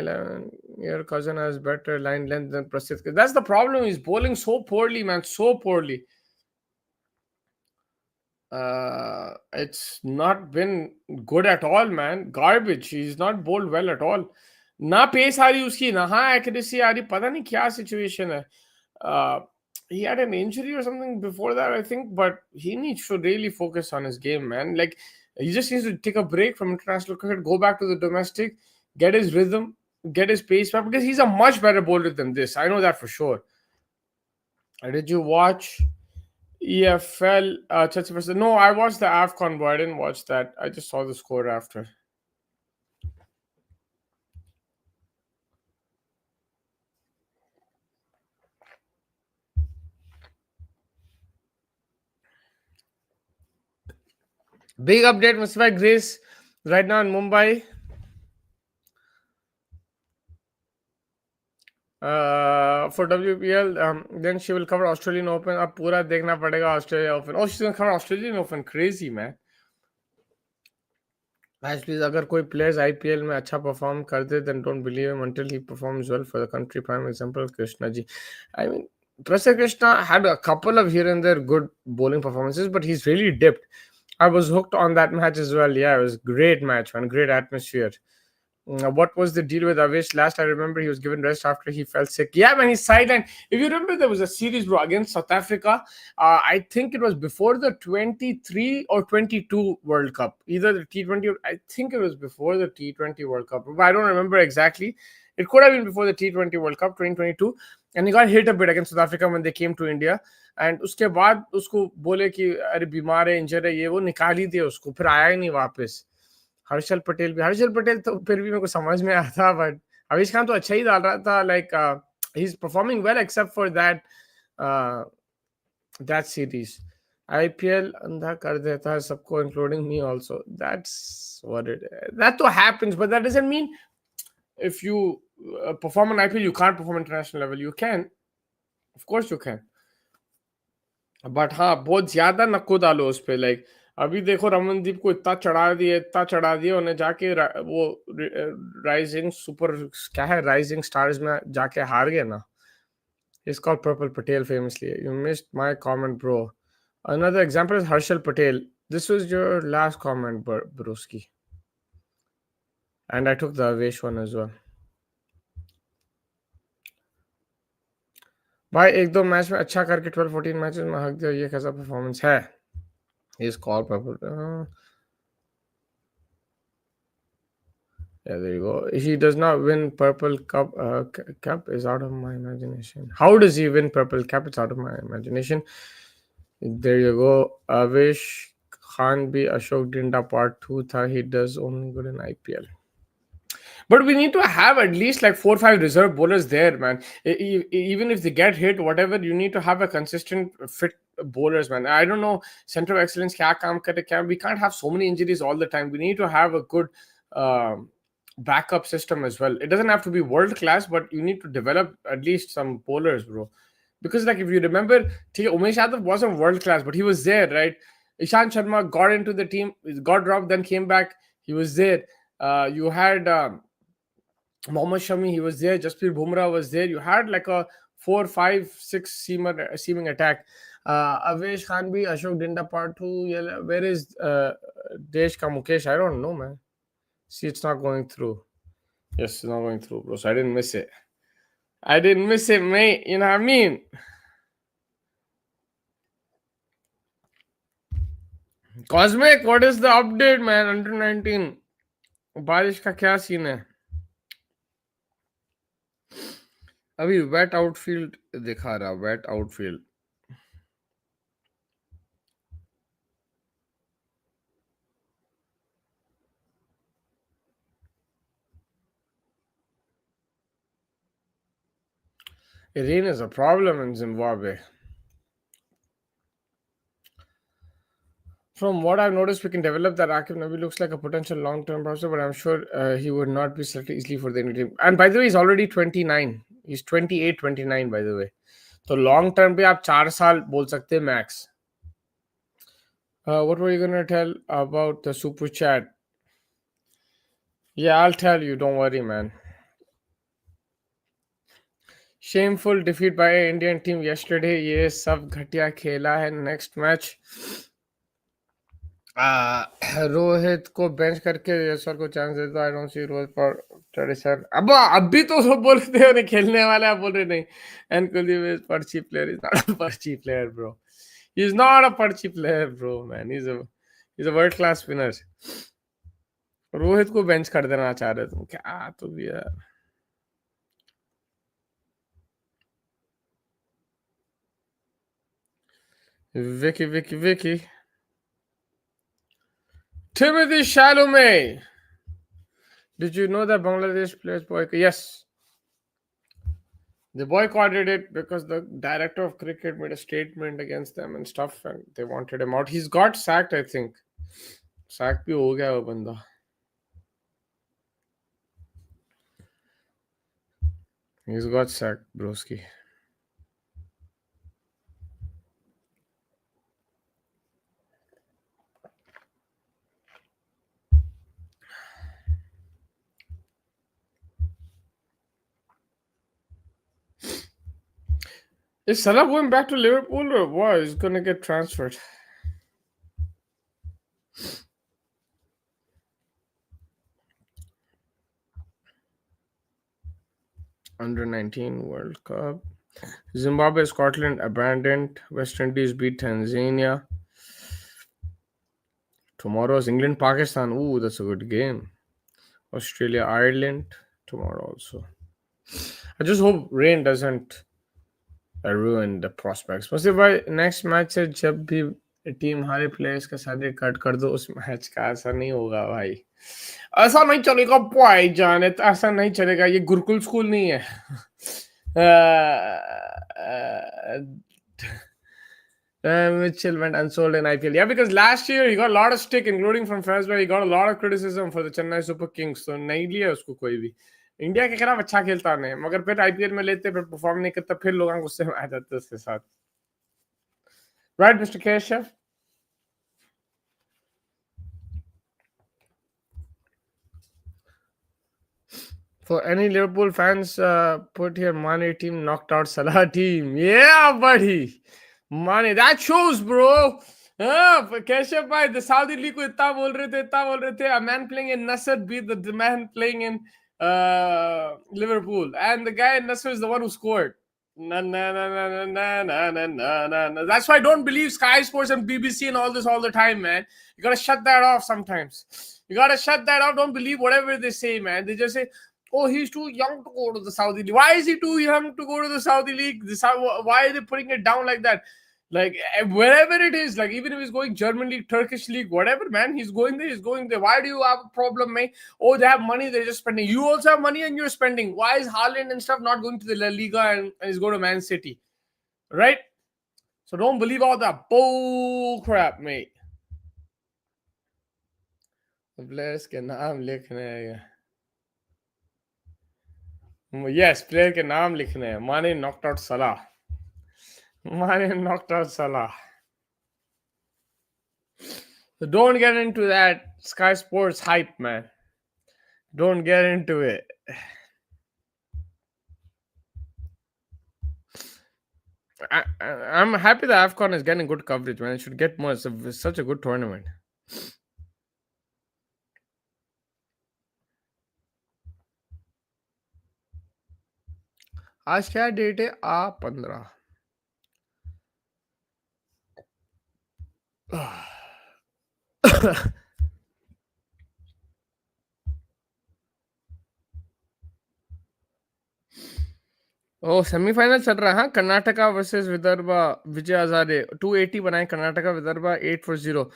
your cousin has better line length than Prasidh. That's the problem. He's bowling so poorly, man. So poorly. It's not been good at all, man. Garbage. He's not bowled well at all. ना pace आ रही उसकी ना हाँ accuracy आ रही पता नहीं क्या situation है he had an injury or something before that, I think, but he needs to really focus on his game, man. Like, he just needs to take a break from international cricket, go back to the domestic, get his rhythm, get his pace back, because he's a much better bowler than this. I know that for sure. Did you watch EFL? No, I watched the AFCON, but I didn't watch that. I just saw the score after. Big update, Mr. Grace, right now in Mumbai. For WPL, then she will cover Australian Open. अब पूरा देखना पड़ेगा Australia Open. Oh, she's gonna cover Australian Open. Crazy, man. Guys, please, अगर कोई players IPL में अच्छा perform कर दे, then don't believe him until he performs well for the country. Prime example, Krishna ji. I mean, Prasad Krishna had a couple of here and there good bowling performances, but he's really dipped. I was hooked on that match as well. Yeah, it was a great match, man. Great atmosphere. What was the deal with Avish? Last I remember, he was given rest after he fell sick. Yeah, man, he's sidelined. If you remember, there was a series, bro, against South Africa. I think it was before the 23 or 22 World Cup. Either the T20 or I think it was before the T20 World Cup. But I don't remember exactly. It could have been before the T20 World Cup 2022. And he got hit a bit against South Africa when they came to India. And उसके बाद उसको बोले कि अरे बीमार है इंजर है ये वो निकाल ही दिया उसको फिर आया ही नहीं वापस हर्षल पटेल तो फिर भी मेरे को समझ में आया था बट अविश खान तो अच्छा ही डाल रहा था like he is performing well except for that series IPL अंधा कर देता है सबको including me also that's what it that तो happens but that doesn't mean if you perform on IPL, you can't perform international level. You can, of course, you can. But हाँ बहुत ज्यादा नक्को डालो उस पे लाइक अभी देखो रमनदीप को इतना चढ़ा दिया उन्हें जाके वो राइजिंग सुपर क्या है राइजिंग स्टार्स में जाके हार गए ना It's called Purple Patel famously. You missed my comment, bro. Another example is Harshal Patel. This was your last comment, Broski. And I took the Avesh one as well. भाई एक दो match में अच्छा करके 12-14 मैचेस में हक दिया ये कैसा परफॉर्मेंस है He's called Purple. Yeah, there you go. He does not win Purple Cup. Cup is out of my imagination. How does he win Purple Cup? It's out of my imagination. There you go. Avish Khan be Ashok Dinda Part 2 tha. He does only good in IPL. But we need to have at least like 4 or 5 reserve bowlers there, man. Even if they get hit, whatever, you need to have a consistent fit bowlers, man. I don't know center of excellence kya kaam kare, kya. We can't have so many injuries all the time. We need to have a good backup system as well. It doesn't have to be world class, but you need to develop at least some bowlers, bro. Because like if you remember, Umesh Yadav wasn't world class, but he was there, right? Ishant Sharma got into the team, got dropped, then came back. He was there. You had Mohammad Shami, he was there. Jasprit Bumrah was there. You had like a 4, 5, 6 seaming attack. Avesh Khan bhi, Ashok Dinda Part 2. Yeah, where is Desh Ka Mukesh? I don't know, man. See, it's not going through. Yes, it's not going through, bro. So I didn't miss it. I didn't miss it, mate. You know what I mean? Cosmic, what is the update, man? Under 19. बारिश का क्या scene है अभी wait outfield दिखा रहा wet outfield Rain is a problem in Zimbabwe. From what I've noticed, we can develop that. Akif Nabi looks like a potential long-term prospect, but I'm sure he would not be selected easily for the Indian team. And by the way, he's already 29. He's 28, 29, by the way. So long term पे आप 4 साल बोल सकते हैं max. What were you gonna tell about the super chat? Yeah, I'll tell you. Don't worry, man. Shameful defeat by Indian team yesterday. ये सब घटिया खेला है. Next match. रोहित को बेंच करके यशवर को चांस देता. I don't see Rohit for tradition. अब अभी तो सब बोल रहे थे उन्हें खेलने वाला है, बोल रहे नहीं. एंड कुलदीप इज पर्ची प्लेयर. इज नॉट अ पर्ची player bro. He is not a पर्ची player bro man. He is a world class spinner. Rohit को बेंच कर देना चाह रहे तुम क्या? तो भी यार. Vicky. Timothy Chalamet. Did you know that Bangladesh players boycott? Yes. They boycotted it because the director of cricket made a statement against them and stuff, and they wanted him out. He's got sacked, I think. Sacked bhi ho gaya wo banda. He's got sacked, broski. Is Salah going back to Liverpool or what? He's going to get transferred. Under 19 World Cup. Zimbabwe, Scotland abandoned. West Indies beat Tanzania. Tomorrow's England, Pakistan. Ooh, that's a good game. Australia, Ireland. Tomorrow also. I just hope rain doesn't ruin the prospects. मतलब भाई next match से जब भी team हारे players का सारे cut कर दो, उस मैच का ऐसा नहीं होगा भाई. ऐसा नहीं चलेगा भाई जान. ऐसा नहीं चलेगा. ये गुरुकुल स्कूल नहीं है. Mitchell went unsold in IPL. Yeah, because last year he got a lot of stick, including from fans, where he got a lot of criticism for the Chennai Super Kings. So नहीं लिया उसको कोई भी. India के खिलाफ अच्छा खेलता नहीं, मगर फिर आईपीएल में लेते, फिर परफॉर्म नहीं करता, फिर लोगों को गुस्से में आ जाते उसके साथ. Right mister Keshav? For any Liverpool fans, put here Mane team knocked out Salah team. Yeah, buddy. Mane, that shows, bro. Keshav bhai, the Saudi League को इतना बोल रहे थे. A man playing in Nasser beat the man playing in Liverpool. And the guy in Nasser is the one who scored. Na. That's why I don't believe Sky Sports and BBC and all this all the time, man. You gotta shut that off sometimes. You gotta shut that off. Don't believe whatever they say, man. They just say, oh, he's too young to go to the Saudi League. Why is he too young to go to the Saudi League? Why are they putting it down like that? Like wherever it is, like even if he's going German League, Turkish League, whatever, man, he's going there. He's going there. Why do you have a problem, mate? Oh, they have money, they're just spending. You also have money and you're spending. Why is Haaland and stuff not going to the La Liga and he's going to Man City, right? So don't believe all that bull crap, mate. The players के नाम लिखने हैं. Yes, player के नाम लिखने हैं. Mane knocked out Salah. Mane knocked out Salah. So don't get into that Sky Sports hype, man. Don't get into it. I'm happy that AFCON is getting good coverage, man. It should get more. It's such a good tournament. आज क्या date है? 15. ओ semifinal चल रहा है. हाँ, Karnataka versus Vidarbha. Vijay Hazare 280 बनाए. Karnataka Vidarbha 8-0.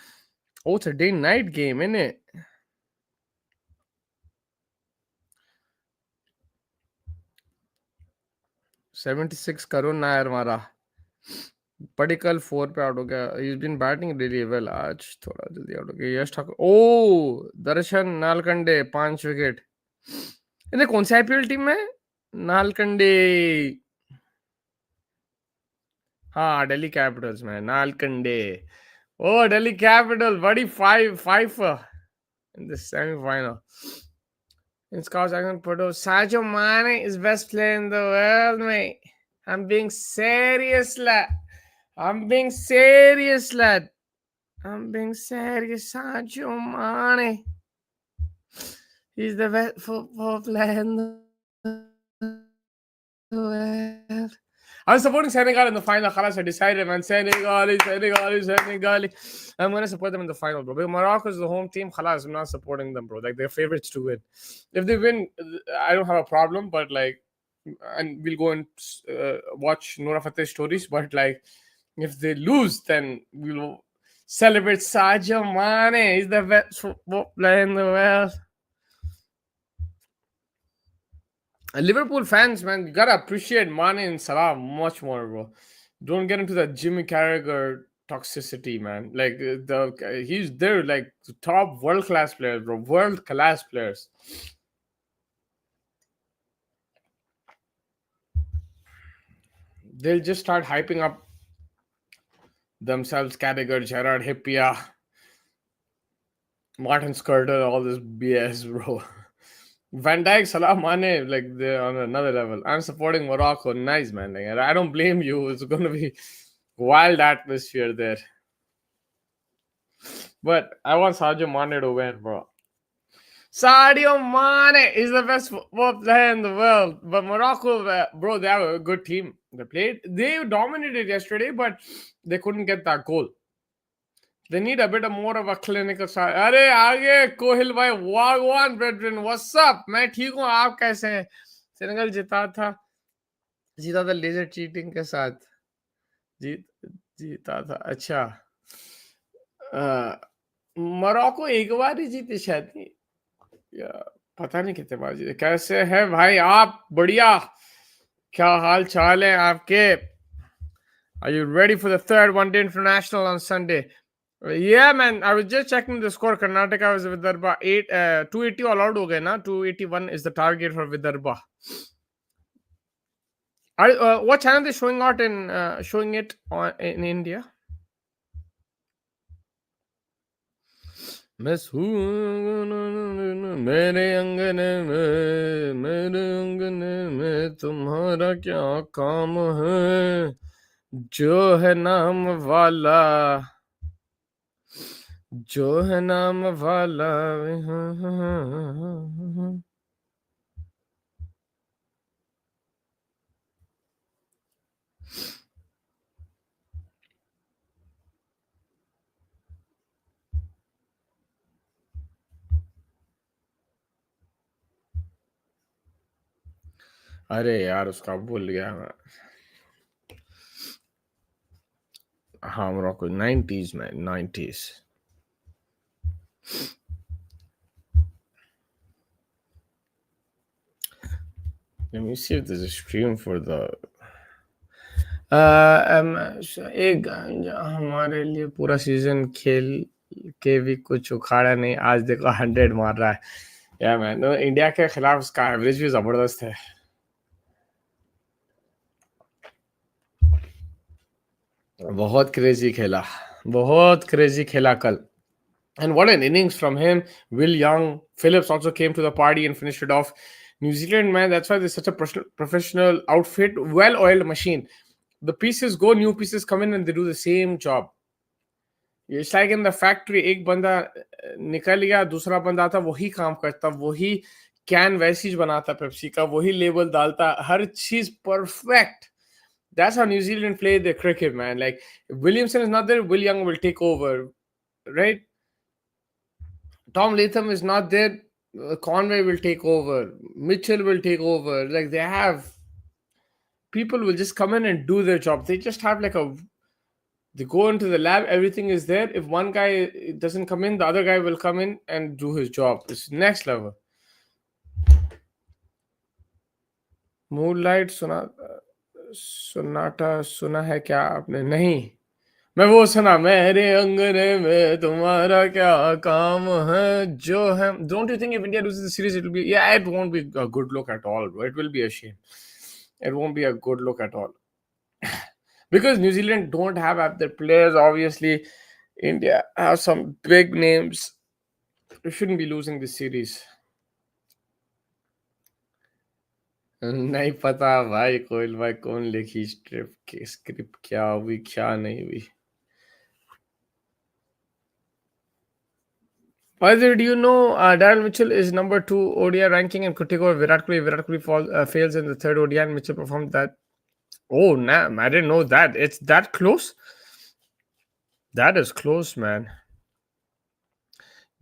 Oh, it's a day night game, isn't it? 76 crore Nair मारा. पडिक्कल 4 पे आउट हो गया. He is been batting really well. आज थोड़ा जल्दी आउट हो गया. यश ठाकुर. Oh Darshan Nalkande 5 wicket. इन्हें कौन सी आईपीएल टीम में? नालकंडे. हाँ दिल्ली कैपिटल्स में नालकंडे. ओ दिल्ली कैपिटल बड़ी 5 in the semi-final. In Scott's second photo, Sadio Mane is best player in the world, mate. I'm being serious, lad. I'm being serious, lad. I'm being serious. Sadio Mane. He's the best football player in the world. I was supporting Senegal in the final. Khalas, I decided, man. Senegal. I'm going to support them in the final, bro. But Morocco is the home team. Khalas, I'm not supporting them, bro. Like, they're favorites to win. If they win, I don't have a problem, but, like, and we'll go and watch Noura Fateh's stories. But, like, if they lose, then we'll celebrate Sadio Mane. He's the best football player in the world. Liverpool fans, man, you gotta appreciate Mane and Salah much more, bro. Don't get into that Jimmy Carragher toxicity, man. Like they're like the top world class players, bro. World class players. They'll just start hyping up themselves. Carragher, Gerard Hippia, Martin Skirtle, all this BS, bro. Van Dijk, Salah, Mane, like they're on another level. I'm supporting Morocco. Nice, man. Like, I don't blame you. It's gonna be wild atmosphere there. But I want Sadio Mane to win, bro. Sadio Mane is the best football player in the world. But Morocco, bro, they have a good team. They dominated yesterday, but they couldn't get that goal. They need a bit of more of a clinical side. अरे आगे कोहिल भाई वागवान brethren, what's up? मैं ठीक हूँ, आप कैसे हैं? Senegal जीता था लेजर चीटिंग के साथ. जीता था. अच्छा. मोरक्को एक बार ही जीते शायद. या पता नहीं कितने बार जीते. कैसे है भाई आप? बढ़िया. क्या हाल चाल है आपके? Are you ready for the third one-day international on Sunday? Yeah, man. I was just checking the score. Karnataka was Vidarbha 280 all out ho gaye na. 281 is the target for Vidarbha. What channel they showing it in India? मेरे अंगने में तुम्हारा क्या काम है? जो है नाम वाला, जो है नाम वाला. अरे यार उसका भूल गया मैं. हाँ Morocco 90s man, 90s. Let me see if there's a stream for the एक हमारे लिए पूरा सीजन खेल के भी कुछ उखाड़ा नहीं. आज देखो 100 मार रहा है. या मैन इंडिया के खिलाफ उसका एवरेज भी जबरदस्त है. बहुत क्रेजी खेला कल. And what an innings from him. Will Young, Phillips also came to the party and finished it off. New Zealand, man, that's why they're such a professional outfit, well-oiled machine. The pieces go, new pieces come in, and they do the same job. It's like in the factory, एक बंदा निकल गया, दूसरा बंदा था, वही काम करता, वही कैन वैसी बनाता पेप्सी का, वही लेबल डालता, हर चीज perfect. That's how New Zealand play their cricket, man. Like, if Williamson is not there, Will Young will take over, right? Tom Latham is not there, Conway will take over, Mitchell will take over. Like, they have people will just come in and do their job. They just have they go into the lab, everything is there. If one guy doesn't come in, the other guy will come in and do his job. It's next level. Moonlight, Suna. Sonata सुना है क्या आपने? नहीं, मैं वो सुना, मेरे अंगने में तुम्हारा क्या काम है जो है. Don't you think if India loses the series, it will be, yeah, it won't be a good look at all, bro. It will be a shame. It won't be a good look at all. Because New Zealand don't have their players, obviously. India have some big names. We shouldn't be losing this series. नहीं पता भाई, कोयल भाई कौन लिखी script क्या हुई क्या नहीं हुई. Whether do you know Darryl Mitchell is number 2 ODI ranking and could take over Virat Kohli? Virat Kohli fails in the third ODI and Mitchell performed that. Oh, nah, I didn't know that. It's that close? That is close, man.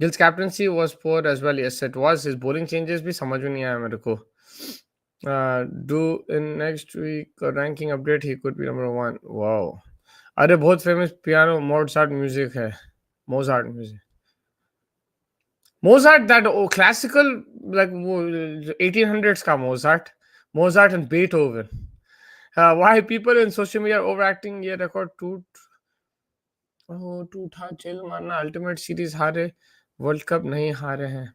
Gill's captaincy was poor as well. Yes, it was. His bowling changes भी समझ में नहीं आया मेरे को. Do in next week a ranking update, he could be number 1. Wow. अरे बहुत famous piano Mozart music है. Mozart music. Mozart, that classical, like 1800s ka Mozart and Beethoven. Why people in social media are overacting? ये record टूटा chill मारना, ultimate series हारे, world cup नहीं हारे हैं.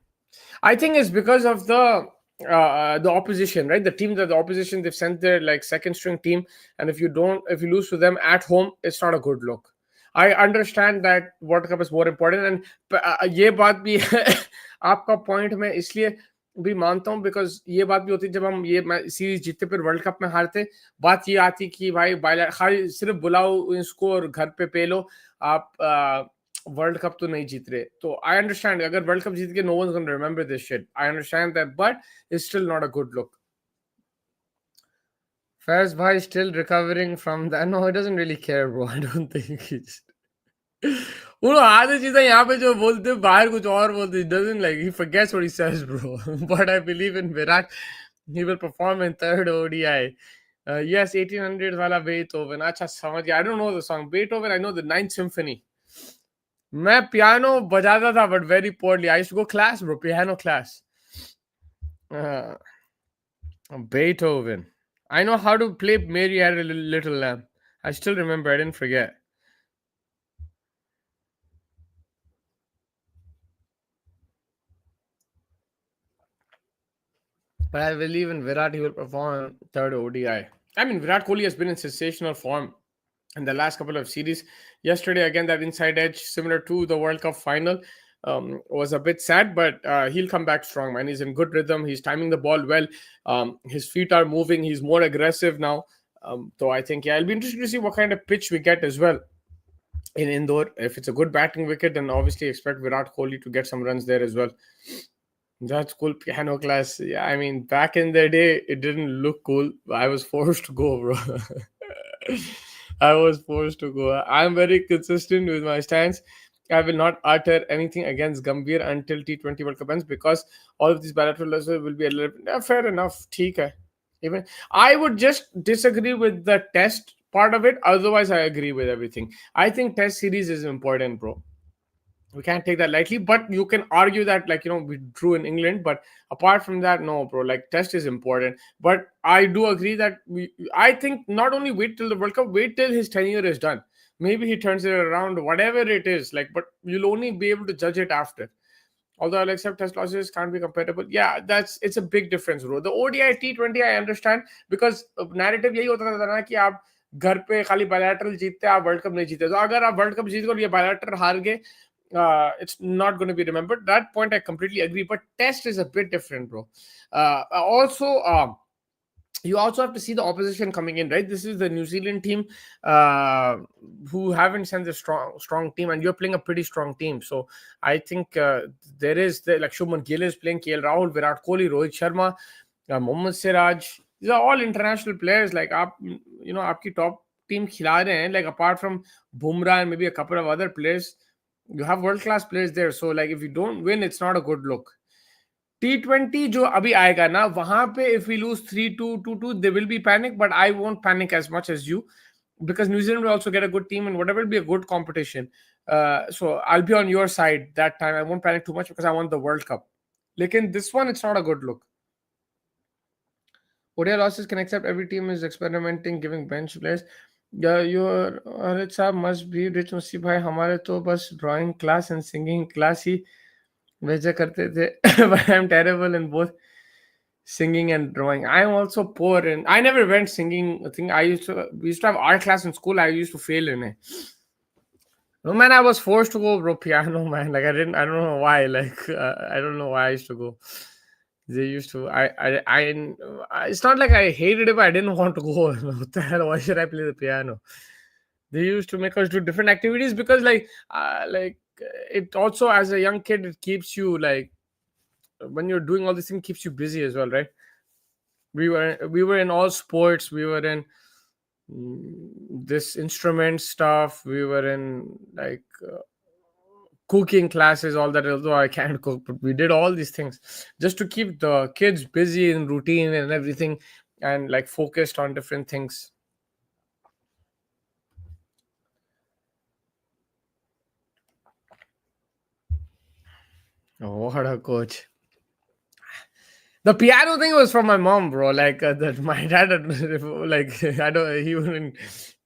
I think it's because of the opposition, right? The team that the opposition, they've sent their like second string team, and if you lose to them at home, it's not a good look. I understand that World Cup is more important, and ये बात भी आपका point मैं इसलिए भी मानता हूँ because ये बात भी होती जब हम ये सीरीज जीतते फिर वर्ल्ड कप में हारते, बात ये आती कि भाई खाली सिर्फ बुलाओ इसको और घर पे लो, आप वर्ल्ड कप तो नहीं जीत रहे. तो आई अंडरस्टैंड अगर वर्ल्ड कप जीत के no one gonna remember this shit, I understand that, but it's still not a good look. Faiz bhai still recovering from that. No, he doesn't really care, bro. I don't think he's. वो आधी चीजें यहाँ पे जो बोलते हैं बाहर कुछ और बोलते, doesn't like, he forgets what he says, bro. But I believe in Virat. He will perform in third ODI. Yes, 1800 वाला Beethoven. अच्छा समझ गया. I don't know the song Beethoven. I know the Ninth Symphony. मैं piano बजाता था but very poorly. I used to go class, bro. Piano class. Beethoven. I know how to play Mary Had a Little Lamb. I still remember. I didn't forget. But I believe in Virat. He will perform third ODI. I mean, Virat Kohli has been in sensational form in the last couple of series. Yesterday, again, that inside edge, similar to the World Cup final, was a bit sad, but he'll come back strong, man. He's in good rhythm. He's timing the ball well. His feet are moving. He's more aggressive now. So I think, yeah, it'll be interesting to see what kind of pitch we get as well in Indore. If it's a good batting wicket, then obviously expect Virat Kohli to get some runs there as well. That's cool. Piano class. Yeah, I mean, back in the day, it didn't look cool. I was forced to go, bro. I was forced to go. I'm very consistent with my stance. I will not utter anything against Gambhir until T20 World Cup ends because all of these bilateral losses will be a little bit fair enough. ठीक है. Even I would just disagree with the test part of it. Otherwise, I agree with everything. I think test series is important, bro. We can't take that lightly, but you can argue that, like, we drew in England, but apart from that, no, bro, like, test is important. But I do agree that I think not only wait till the World Cup, wait till his tenure is done. Maybe he turns it around, whatever it is, like, but you'll only be able to judge it after. Although I'll accept test losses can't be comparable. Yeah, it's a big difference, bro. The ODI T20 I understand because narrative यही होता था ना कि आप घर पे खाली bilateral जीतते आप वर्ल्ड कप नहीं जीते. तो अगर आप वर्ल्ड कप जीत गए और ये bilateral हार गए, it's not going to be remembered. That point I completely agree, but test is a bit different, bro. You also have to see the opposition coming in, right? This is the New Zealand team who haven't sent a strong team, and you're playing a pretty strong team. So I think there is like Shubman Gill is playing, KL Rahul, Virat Kohli, Rohit Sharma, Mohammad Siraj. These are all international players. Like आपकी top team खिला रहे हैं. Like apart from Bumrah and maybe a couple of other players, you have world-class players there. So like if you don't win, it's not a good look. T20 जो अभी आएगा ना, वहां पे if we lose 3-2, 2-2, there will be panic, but I won't panic as much as you because New Zealand will also get a good team and whatever will be a good competition. So I'll be on your side that time. I won't panic too much because I want the World Cup. Lekin this one, it's not a good look. ODI losses can accept. Every team is experimenting, giving bench players. Yeah, your Harit साहब must be rich मुसी भाई हमारे तो बस drawing class and singing class ही भेजा करते थे. But I'm terrible in both singing and drawing. I am also poor and I never went singing. I think we used to have art class in school. I used to fail in it. No man, I was forced to go bro piano man. Like I don't know why. Like I don't know why I used to go. They used to. It's not like I hated it, but I didn't want to go. What the hell? Why should I play the piano? They used to make us do different activities because, it also as a young kid, it keeps you like when you're doing all these things, keeps you busy as well, right? We were in all sports. We were in this instrument stuff. We were in like cooking classes, all that. Although I can't cook, but we did all these things just to keep the kids busy in routine and everything, and like focused on different things. Oh, what a coach! The piano thing was from my mom, bro. Like that, my dad, like I don't, he wouldn't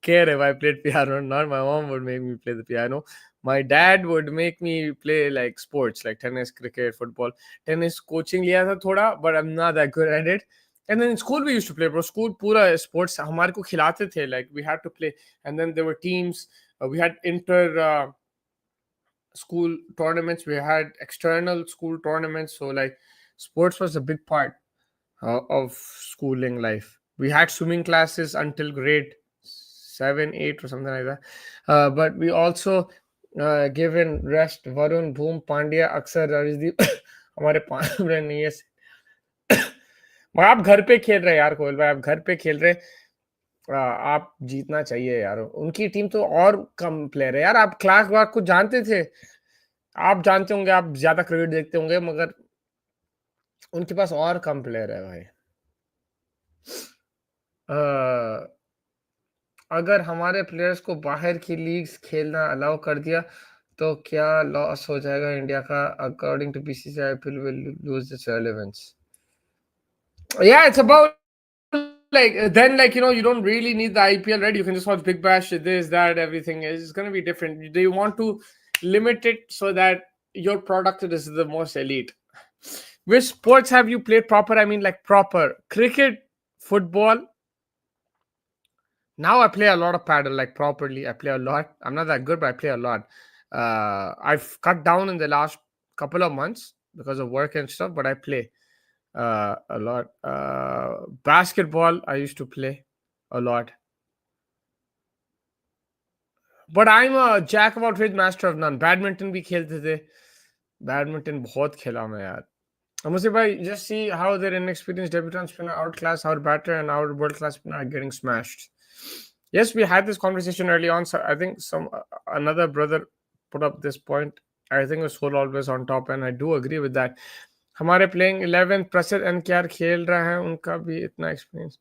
care if I played piano or not. My mom would make me play the piano. My dad would make me play like sports, like tennis, cricket, football. Tennis coaching लिया था थोड़ा, but I'm not that good at it. And then in school we used to play, bro. School पूरा sports हमारे को खिलाते थे. Like we had to play, and then there were teams. We had inter school tournaments. We had external school tournaments. So like sports was a big part of schooling life. We had swimming classes until grade 7, 8, or something like that. But we also given rest. Varun, Boom, Pandya, Aksar, Rajdeep. हमारे 5 नहीं है. मगर आप घर पे खेल रहे यार कोयल भाई, आप घर पे खेल रहे. आप जीतना चाहिए यार. उनकी टीम तो और कम प्लेयर है यार. आप क्लास वाक को जानते थे. आप जानते होंगे, आप ज्यादा क्रिकेट देखते होंगे, मगर उनके पास और कम प्लेयर है भाई. अगर हमारे प्लेयर्स को बाहर की लीग्स खेलना अलाउ कर दिया तो क्या लॉस हो जाएगा इंडिया का? According to BCCI IPL will lose its relevance. Yeah, it's about like then like you don't really need the IPL, right? You can just watch Big Bash, this, that, everything is going to be different. They want to limit it so that your product is the most elite. Which sports have you played proper? I mean, like proper cricket, football. Now I play a lot of paddle, like properly. I play a lot. I'm not that good, but I play a lot. I've cut down in the last couple of months because of work and stuff, but I play a lot. Basketball, I used to play a lot. But I'm a jack of all trades, master of none. Badminton भी खेलते थे. Badminton बहुत खेला मैं यार. Mostly by just see how their inexperienced debutant spinner outclass our batter and our world class spinner are getting smashed. Yes, we had this conversation early on. So I think another brother put up this point. I think it's Soul always on top, and I do agree with that. हमारे playing 11 प्रसिद्ध एनकेआर खेल रहे हैं, उनका भी इतना experience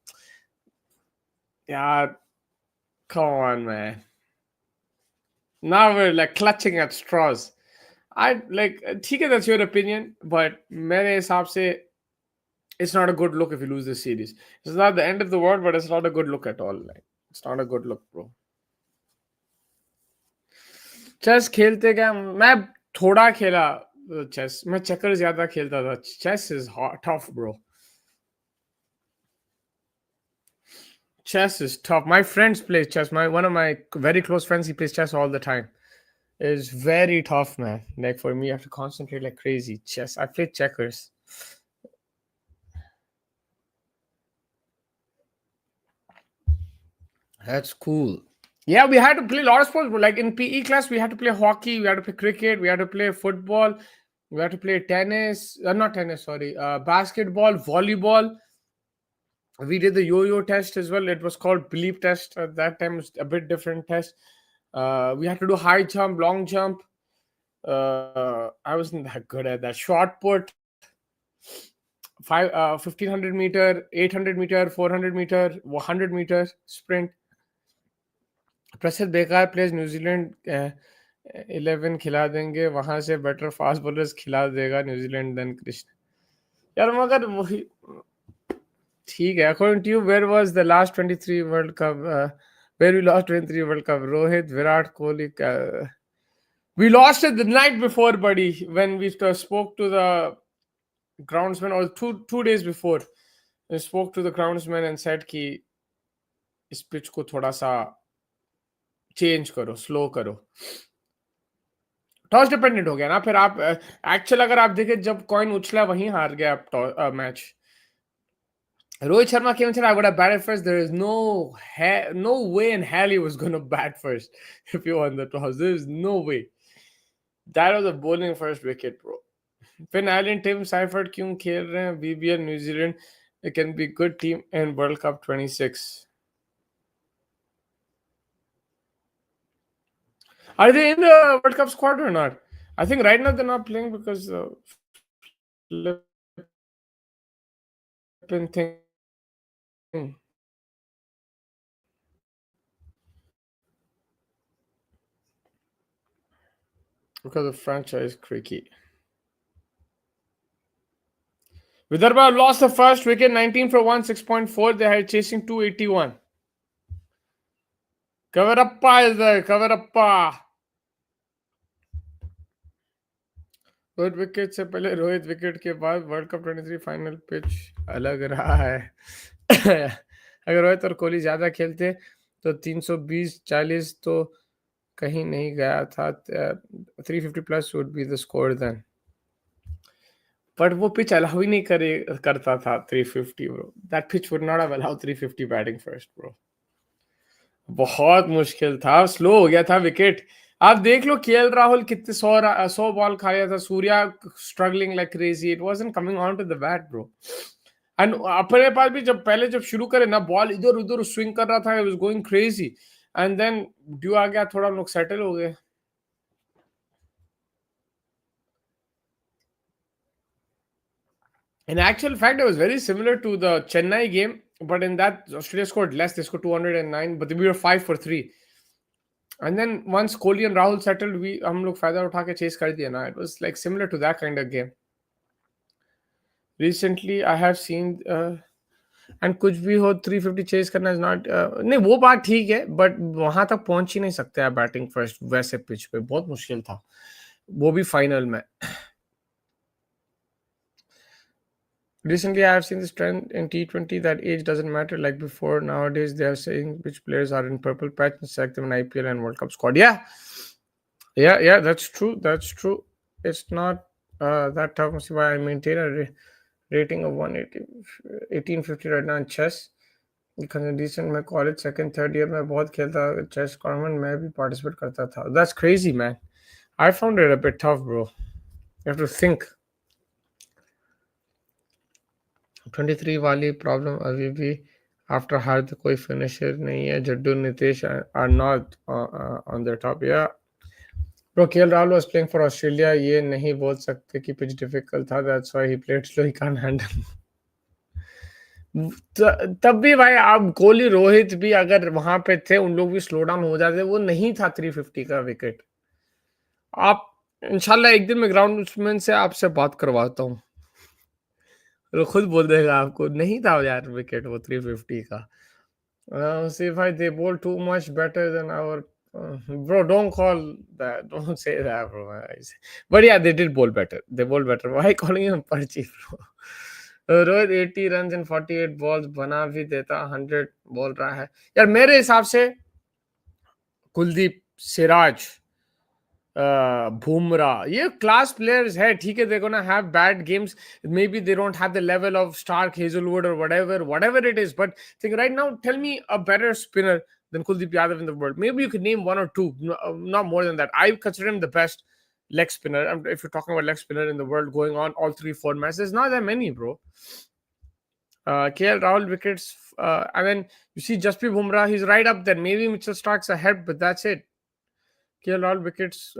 यार. Come on, man. Now we're like clutching at straws. I like ठीक है, that's your opinion, but मेरे हिसाब से it's not a good look if you lose this series. It's not the end of the world, but it's not a good look at all. Like it's not a good look, bro. Chess खेलते क्या? मैं थोड़ा खेला chess. मैं checker ज्यादा खेलता था. Chess is tough, bro. Chess is tough. My friends play chess. One of my very close friends, he plays chess all the time. It's very tough, man. Like for me, I have to concentrate like crazy. Chess. I play checkers. That's cool. Yeah, we had to play a lot of sports. But like in PE class, we had to play hockey, we had to play cricket, we had to play football, we had to play tennis. Not tennis, sorry. Basketball, volleyball. We did the yo-yo test as well. It was called belief test at that time. It was a bit different test. We had to do high jump, long jump. I wasn't that good at that. Shot put, 1500 meter, 800 meter, 400 meter, 100 meter sprint. प्रसिद्ध बेकार players New Zealand 11 खिला देंगे, वहां से better fast bowlers खिला देगा New Zealand then Krishna. यार मगर वही ठीक है. According to you, where was the last 23 World Cup? Where we lost 23 World Cup? Rohit, Virat Kohli. We lost it the night before, buddy, when we spoke to the groundsman, or two days before. We spoke to the groundsman and said कि इस pitch को थोड़ा सा change करो, slow करो. Toss dependent हो गया ना फिर. आप एक्चुअल अगर आप देखें, जब कॉइन उछला वहीं हार गया आप match. Rohit Sharma came and said, I would have batted first. There is no way in hell he was going to bat first if he won the toss. There is no way. That was a bowling first wicket, bro. Finn Allen, Tim Seifert क्यों खेल रहे हैं? BBL New Zealand, it can be good team in World Cup 26. Are they in the World Cup squad or not? I think right now they're not playing because the flipping thing. Because the franchise cricket. Vidarbha lost the first wicket, 19 for 1, 6.4. They had chasing 281. Kavarappa is there. Kavarappa. Rohit wicket से पहले, Rohit wicket के बाद world cup 23 final pitch अलग रहा है. अगर रोहित और कोहली ज्यादा खेलते तो 320-40 तो कहीं नहीं गया था. 350 plus would be the score then. But वो पिच अलाउ ही नहीं करता था 350, bro. That pitch would not have allowed 350 batting first, bro. बहुत मुश्किल था. स्लो हो गया था विकेट. आप देख लो केएल राहुल कितने 100 बॉल खाया था. Surya struggling like crazy. It wasn't coming on to the bat, bro. And अपने पास भी जब शुरू करे ना, बॉल इधर उधर स्विंग कर रहा था. It was going crazy. And then dew आ गया, थोड़ा लोग सेटल हो गए. In actual fact, it was very similar to the Chennai game, but in that Australia scored less. They scored 209, but we were 5 for 3. And then once Kohli and Rahul settled, हम लोग फायदा उठा के chase कर दिया ना. It was like similar to that kind of game. Recently, I have seen and कुछ भी हो 350 chase करना is not नहीं, वो बात ठीक है, but वहां तक पहुंच ही नहीं सकते आप बैटिंग फर्स्ट वैसे पिच पे. बहुत मुश्किल था, वो भी फाइनल में. Recently, I have seen this trend in T20 that age doesn't matter like before. Nowadays, they are saying which players are in purple patch and select them in IPL and World Cup squad. Yeah, that's true. That's true. It's not that tough. See why I maintain a rating of 180, 1850 right now in chess. Because decent मैं college second third year में बहुत खेलता chess tournament में भी participate करता था. That's crazy, man. I found it a bit tough, bro. You have to think. 23 वाली problem अभी भी आफ्टर हार्द कोई फिनिशर नहीं है. Jaddu Nitish are not on the top. Yeah bro, KL Rahul was playing for Australia. ये नहीं बोल सकते कि पिच डिफिकल्ट था. That's why he played slow. He can't handle. तब भी भाई, आप कोहली रोहित भी अगर वहां पे थे, उन लोग भी स्लो डाउन हो जाते. वो नहीं था 350 का विकेट. आप इंशाल्लाह एक दिन मैं ग्राउंडमैन से आपसे बात करवाता हूँ. वो खुद बोल देगा आपको नहीं था यार विकेट वो 350 का. See if they bowl too much better than our bro, don't call that, don't say that, bro. But yeah, they did bowl better. They bowled better. Why calling him Parchi, bro? Rohit 80 runs in 48 balls बना भी देता. 100 बोल रहा है यार. मेरे हिसाब से कुलदीप, सिराज, Bumrah, ये class players है. ठीक है, they're gonna have bad games. Maybe they don't have the level of Stark, Hazelwood, or whatever it is. But think right now, tell me a better spinner than Kuldeep Yadav in the world. Maybe you could name one or two, not more than that. I consider him the best leg spinner. If you're talking about leg spinner in the world, going on all 3 formats, there's not that many, bro. KL Rahul wickets, and then you see Jasprit Bumrah, he's right up there. Maybe Mitchell Stark's ahead, but that's it. KL Rahul wickets,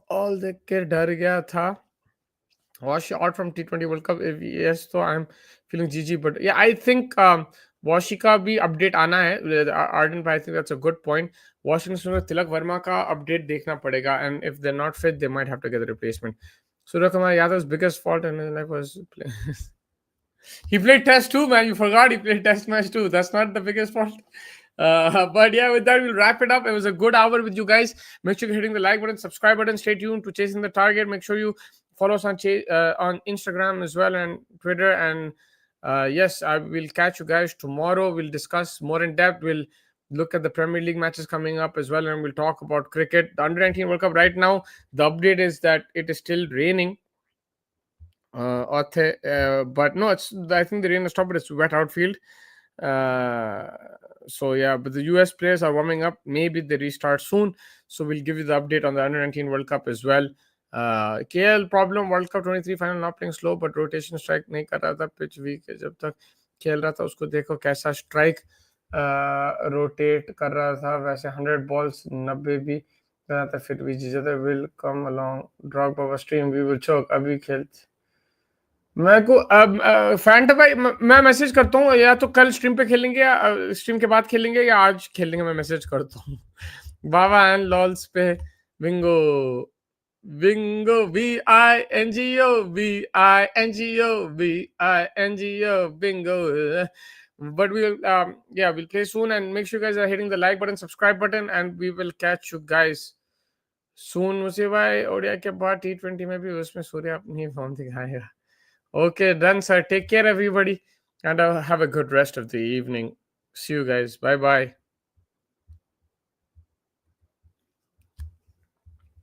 all देख के डर गया था. Wash out from T20 World Cup. If yes, so I'm feeling GG. But yeah, I think Washi का भी update आना है. Arden, I think that's a good point. Washington Sundar, Tilak Verma का update देखना पड़ेगा. And if they're not fit, they might have to get a replacement. Surya Kumar Yadav's biggest fault in his life was He played Test too, man. You forgot he played Test match too. That's not the biggest fault. But yeah, with that, we'll wrap it up. It was a good hour with you guys. Make sure you're hitting the like button, subscribe button. Stay tuned to Chasing the Target. Make sure you follow us on Instagram as well and Twitter. And yes, I will catch you guys tomorrow. We'll discuss more in depth. We'll look at the Premier League matches coming up as well, and we'll talk about cricket. The Under 19 World Cup right now. The update is that it is still raining. But no, it's I think the rain has stopped, but it's wet outfield. Uh, so yeah, but the US players are warming up. Maybe they restart soon. So we'll give you the update on the Under 19 World Cup as well. KL problem, World Cup 23 final not playing slow, but rotation strike नहीं कर रहा था, pitch week है, जब तक खेल रहा था उसको देखो कैसा स्ट्राइक रोटेट कर रहा था, वैसे 100 बॉल्स 90 भी कर रहा था, फिर भी जीता था, will come along drop off stream we will choke अभी खेलते मैं को अब फैंटा भाई मैं मैसेज करता हूँ, या तो कल स्ट्रीम पे खेलेंगे या स्ट्रीम के बाद खेलेंगे या आज खेलेंगे, मैं मैसेज करता हूँ बाबा एंड लॉल्स पे विंगो विंगो VINGO bingo. But we'll play soon, and make sure you guys are hitting the like button, subscribe button, and we will catch you guys soon. मुझे भाई ओडिया के बाद T20 में भी उसमें सूर्य अपनी फॉर्म दिखाएगा. Okay, done, sir. Take care, everybody, and have a good rest of the evening. See you guys. Bye bye.